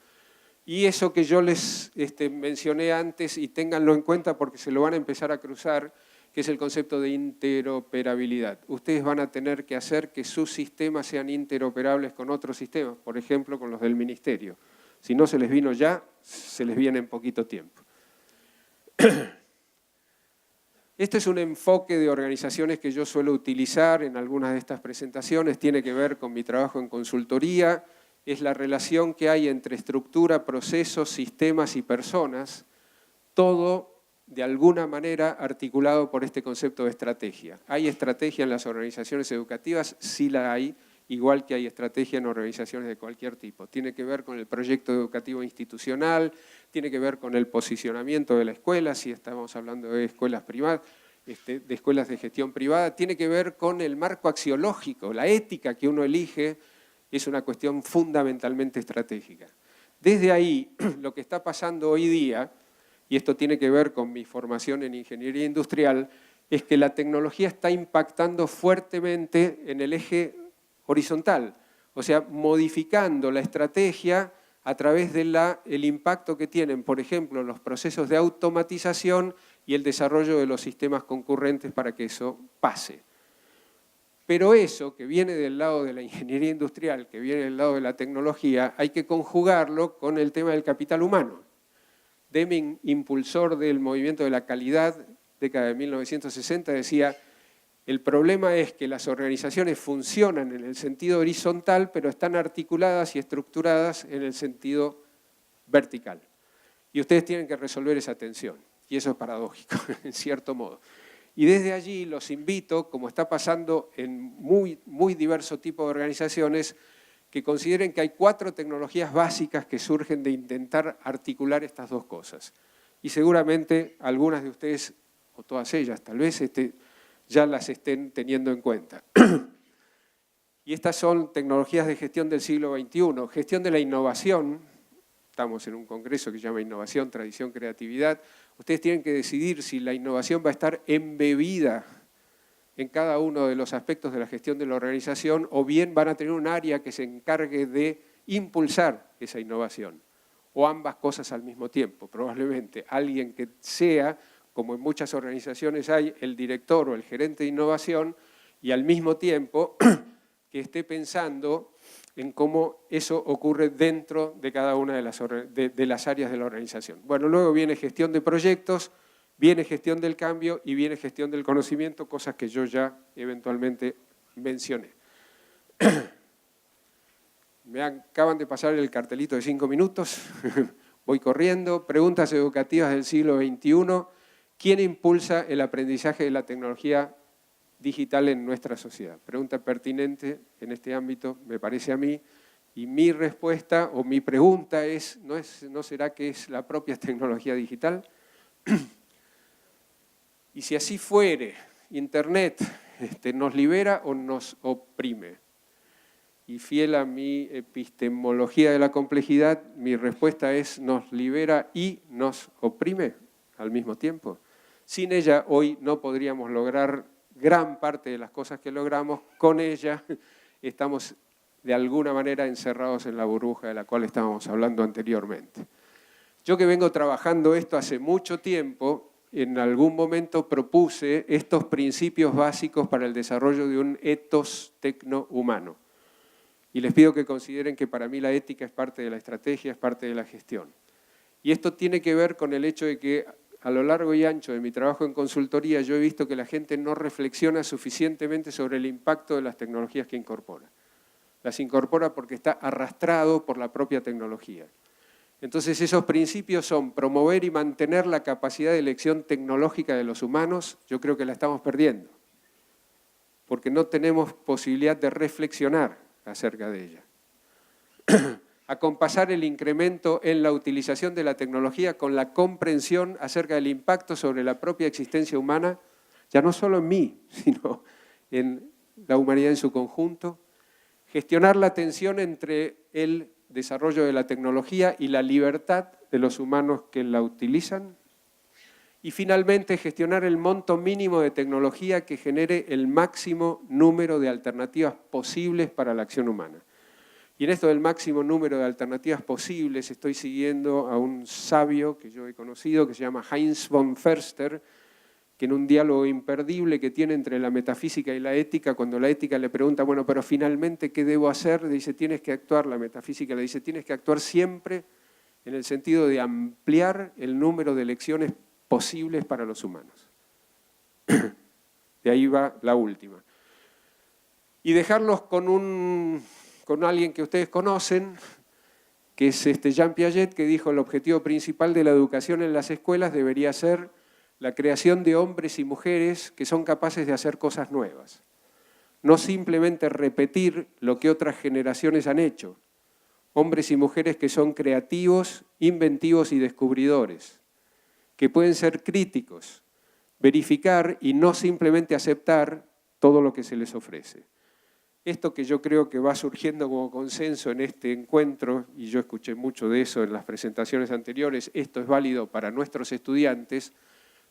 Y eso que yo les mencioné antes, y ténganlo en cuenta porque se lo van a empezar a cruzar, que es el concepto de interoperabilidad. Ustedes van a tener que hacer que sus sistemas sean interoperables con otros sistemas, por ejemplo, con los del Ministerio. Si no se les vino ya, se les viene en poquito tiempo. Este es un enfoque de organizaciones que yo suelo utilizar en algunas de estas presentaciones, tiene que ver con mi trabajo en consultoría, es la relación que hay entre estructura, procesos, sistemas y personas, todo de alguna manera articulado por este concepto de estrategia. ¿Hay estrategia en las organizaciones educativas? Sí la hay, igual que hay estrategia en organizaciones de cualquier tipo. Tiene que ver con el proyecto educativo institucional, tiene que ver con el posicionamiento de la escuela, si estamos hablando de escuelas privadas, de escuelas de gestión privada, tiene que ver con el marco axiológico, la ética que uno elige es una cuestión fundamentalmente estratégica. Desde ahí, lo que está pasando hoy día, y esto tiene que ver con mi formación en ingeniería industrial, es que la tecnología está impactando fuertemente en el eje horizontal, o sea, modificando la estrategia a través del impacto que tienen, por ejemplo, los procesos de automatización y el desarrollo de los sistemas concurrentes para que eso pase. Pero eso, que viene del lado de la ingeniería industrial, que viene del lado de la tecnología, hay que conjugarlo con el tema del capital humano. Deming, impulsor del movimiento de la calidad, década de 1960, decía: el problema es que las organizaciones funcionan en el sentido horizontal, pero están articuladas y estructuradas en el sentido vertical. Y ustedes tienen que resolver esa tensión, y eso es paradójico, en cierto modo. Y desde allí los invito, como está pasando en muy diverso tipo de organizaciones, que consideren que hay 4 tecnologías básicas que surgen de intentar articular estas dos cosas. Y seguramente algunas de ustedes, o todas ellas tal vez, ya las estén teniendo en cuenta. Y estas son tecnologías de gestión del siglo XXI. Gestión de la innovación, estamos en un congreso que se llama Innovación, Tradición, Creatividad. Ustedes tienen que decidir si la innovación va a estar embebida en cada uno de los aspectos de la gestión de la organización, o bien van a tener un área que se encargue de impulsar esa innovación, o ambas cosas al mismo tiempo. Probablemente alguien que sea, como en muchas organizaciones hay, el director o el gerente de innovación, y al mismo tiempo que esté pensando en cómo eso ocurre dentro de cada una de las áreas de la organización. Bueno, luego viene gestión de proyectos, viene gestión del cambio y viene gestión del conocimiento, cosas que yo ya eventualmente mencioné. Me acaban de pasar el cartelito de 5 minutos, voy corriendo. Preguntas educativas del siglo XXI. ¿Quién impulsa el aprendizaje de la tecnología digital en nuestra sociedad? Pregunta pertinente en este ámbito, me parece a mí, y mi respuesta o mi pregunta es, ¿no será que es la propia tecnología digital? Y si así fuere, Internet ¿nos libera o nos oprime? Y fiel a mi epistemología de la complejidad, mi respuesta es: nos libera y nos oprime al mismo tiempo. Sin ella hoy no podríamos lograr gran parte de las cosas que logramos. Con ella estamos de alguna manera encerrados en la burbuja de la cual estábamos hablando anteriormente. Yo que vengo trabajando esto hace mucho tiempo, en algún momento propuse estos principios básicos para el desarrollo de un ethos tecno-humano. Y les pido que consideren que para mí la ética es parte de la estrategia, es parte de la gestión. Y esto tiene que ver con el hecho de que a lo largo y ancho de mi trabajo en consultoría yo he visto que la gente no reflexiona suficientemente sobre el impacto de las tecnologías que incorpora. Las incorpora porque está arrastrado por la propia tecnología. Entonces esos principios son promover y mantener la capacidad de elección tecnológica de los humanos. Yo creo que la estamos perdiendo, porque no tenemos posibilidad de reflexionar acerca de ella. acompasar el incremento en la utilización de la tecnología con la comprensión acerca del impacto sobre la propia existencia humana, ya no solo en mí, sino en la humanidad en su conjunto. Gestionar la tensión entre el desarrollo de la tecnología y la libertad de los humanos que la utilizan. Y finalmente, gestionar el monto mínimo de tecnología que genere el máximo número de alternativas posibles para la acción humana. Y en esto del máximo número de alternativas posibles estoy siguiendo a un sabio que yo he conocido que se llama Heinz von Förster, que en un diálogo imperdible que tiene entre la metafísica y la ética, cuando la ética le pregunta, bueno, pero finalmente, ¿qué debo hacer? Le dice, tienes que actuar, la metafísica le dice, tienes que actuar siempre en el sentido de ampliar el número de elecciones posibles para los humanos. De ahí va la última. Y dejarlos con alguien que ustedes conocen, que es Jean Piaget, que dijo, el objetivo principal de la educación en las escuelas debería ser la creación de hombres y mujeres que son capaces de hacer cosas nuevas. No simplemente repetir lo que otras generaciones han hecho. Hombres y mujeres que son creativos, inventivos y descubridores, que pueden ser críticos, verificar y no simplemente aceptar todo lo que se les ofrece. Esto que yo creo que va surgiendo como consenso en este encuentro, y yo escuché mucho de eso en las presentaciones anteriores, esto es válido para nuestros estudiantes,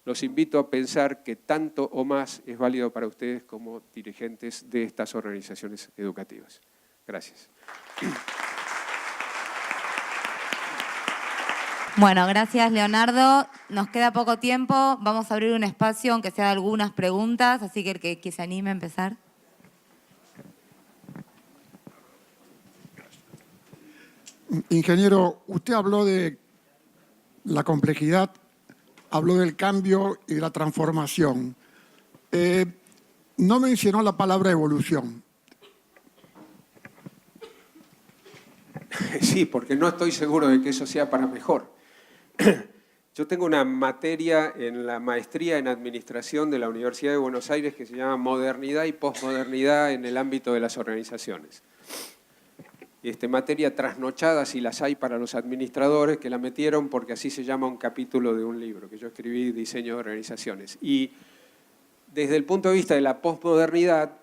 los invito a pensar que tanto o más es válido para ustedes como dirigentes de estas organizaciones educativas. Gracias. Bueno, gracias Leonardo. Nos queda poco tiempo. Vamos a abrir un espacio, aunque sea de algunas preguntas, así que el que se anime a empezar. Ingeniero, usted habló de la complejidad, habló del cambio y de la transformación. No mencionó la palabra evolución. Sí, porque no estoy seguro de que eso sea para mejor. Yo tengo una materia en la maestría en Administración de la Universidad de Buenos Aires que se llama Modernidad y Posmodernidad en el ámbito de las organizaciones. Materia trasnochada, si las hay para los administradores, que la metieron porque así se llama un capítulo de un libro que yo escribí, Diseño de Organizaciones. Y desde el punto de vista de la posmodernidad,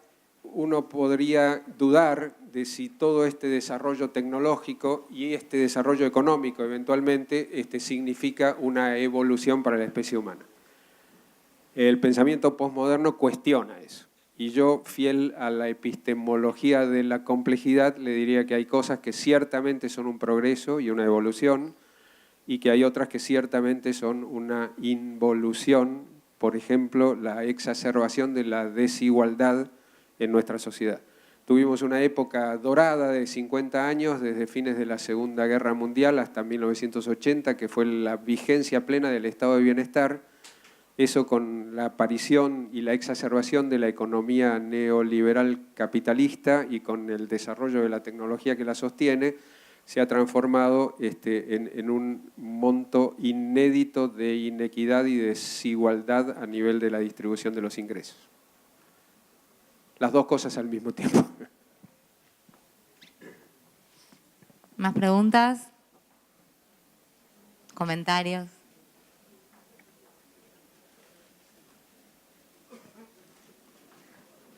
uno podría dudar de si todo este desarrollo tecnológico y este desarrollo económico eventualmente significa una evolución para la especie humana. El pensamiento posmoderno cuestiona eso. Y yo, fiel a la epistemología de la complejidad, le diría que hay cosas que ciertamente son un progreso y una evolución y que hay otras que ciertamente son una involución, por ejemplo, la exacerbación de la desigualdad en nuestra sociedad. Tuvimos una época dorada de 50 años, desde fines de la Segunda Guerra Mundial hasta 1980, que fue la vigencia plena del estado de bienestar. Eso con la aparición y la exacerbación de la economía neoliberal capitalista y con el desarrollo de la tecnología que la sostiene, se ha transformado en un monto inédito de inequidad y desigualdad a nivel de la distribución de los ingresos. Las dos cosas al mismo tiempo. ¿Más preguntas? ¿Comentarios?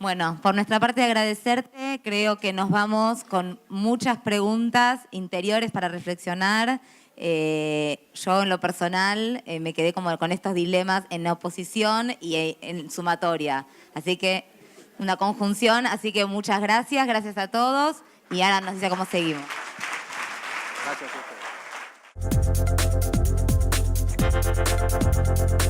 Bueno, por nuestra parte agradecerte, creo que nos vamos con muchas preguntas interiores para reflexionar. Yo en lo personal me quedé como con estos dilemas en oposición y en sumatoria. Así que una conjunción, así que muchas gracias a todos y ahora nos dice cómo seguimos. Gracias a ustedes.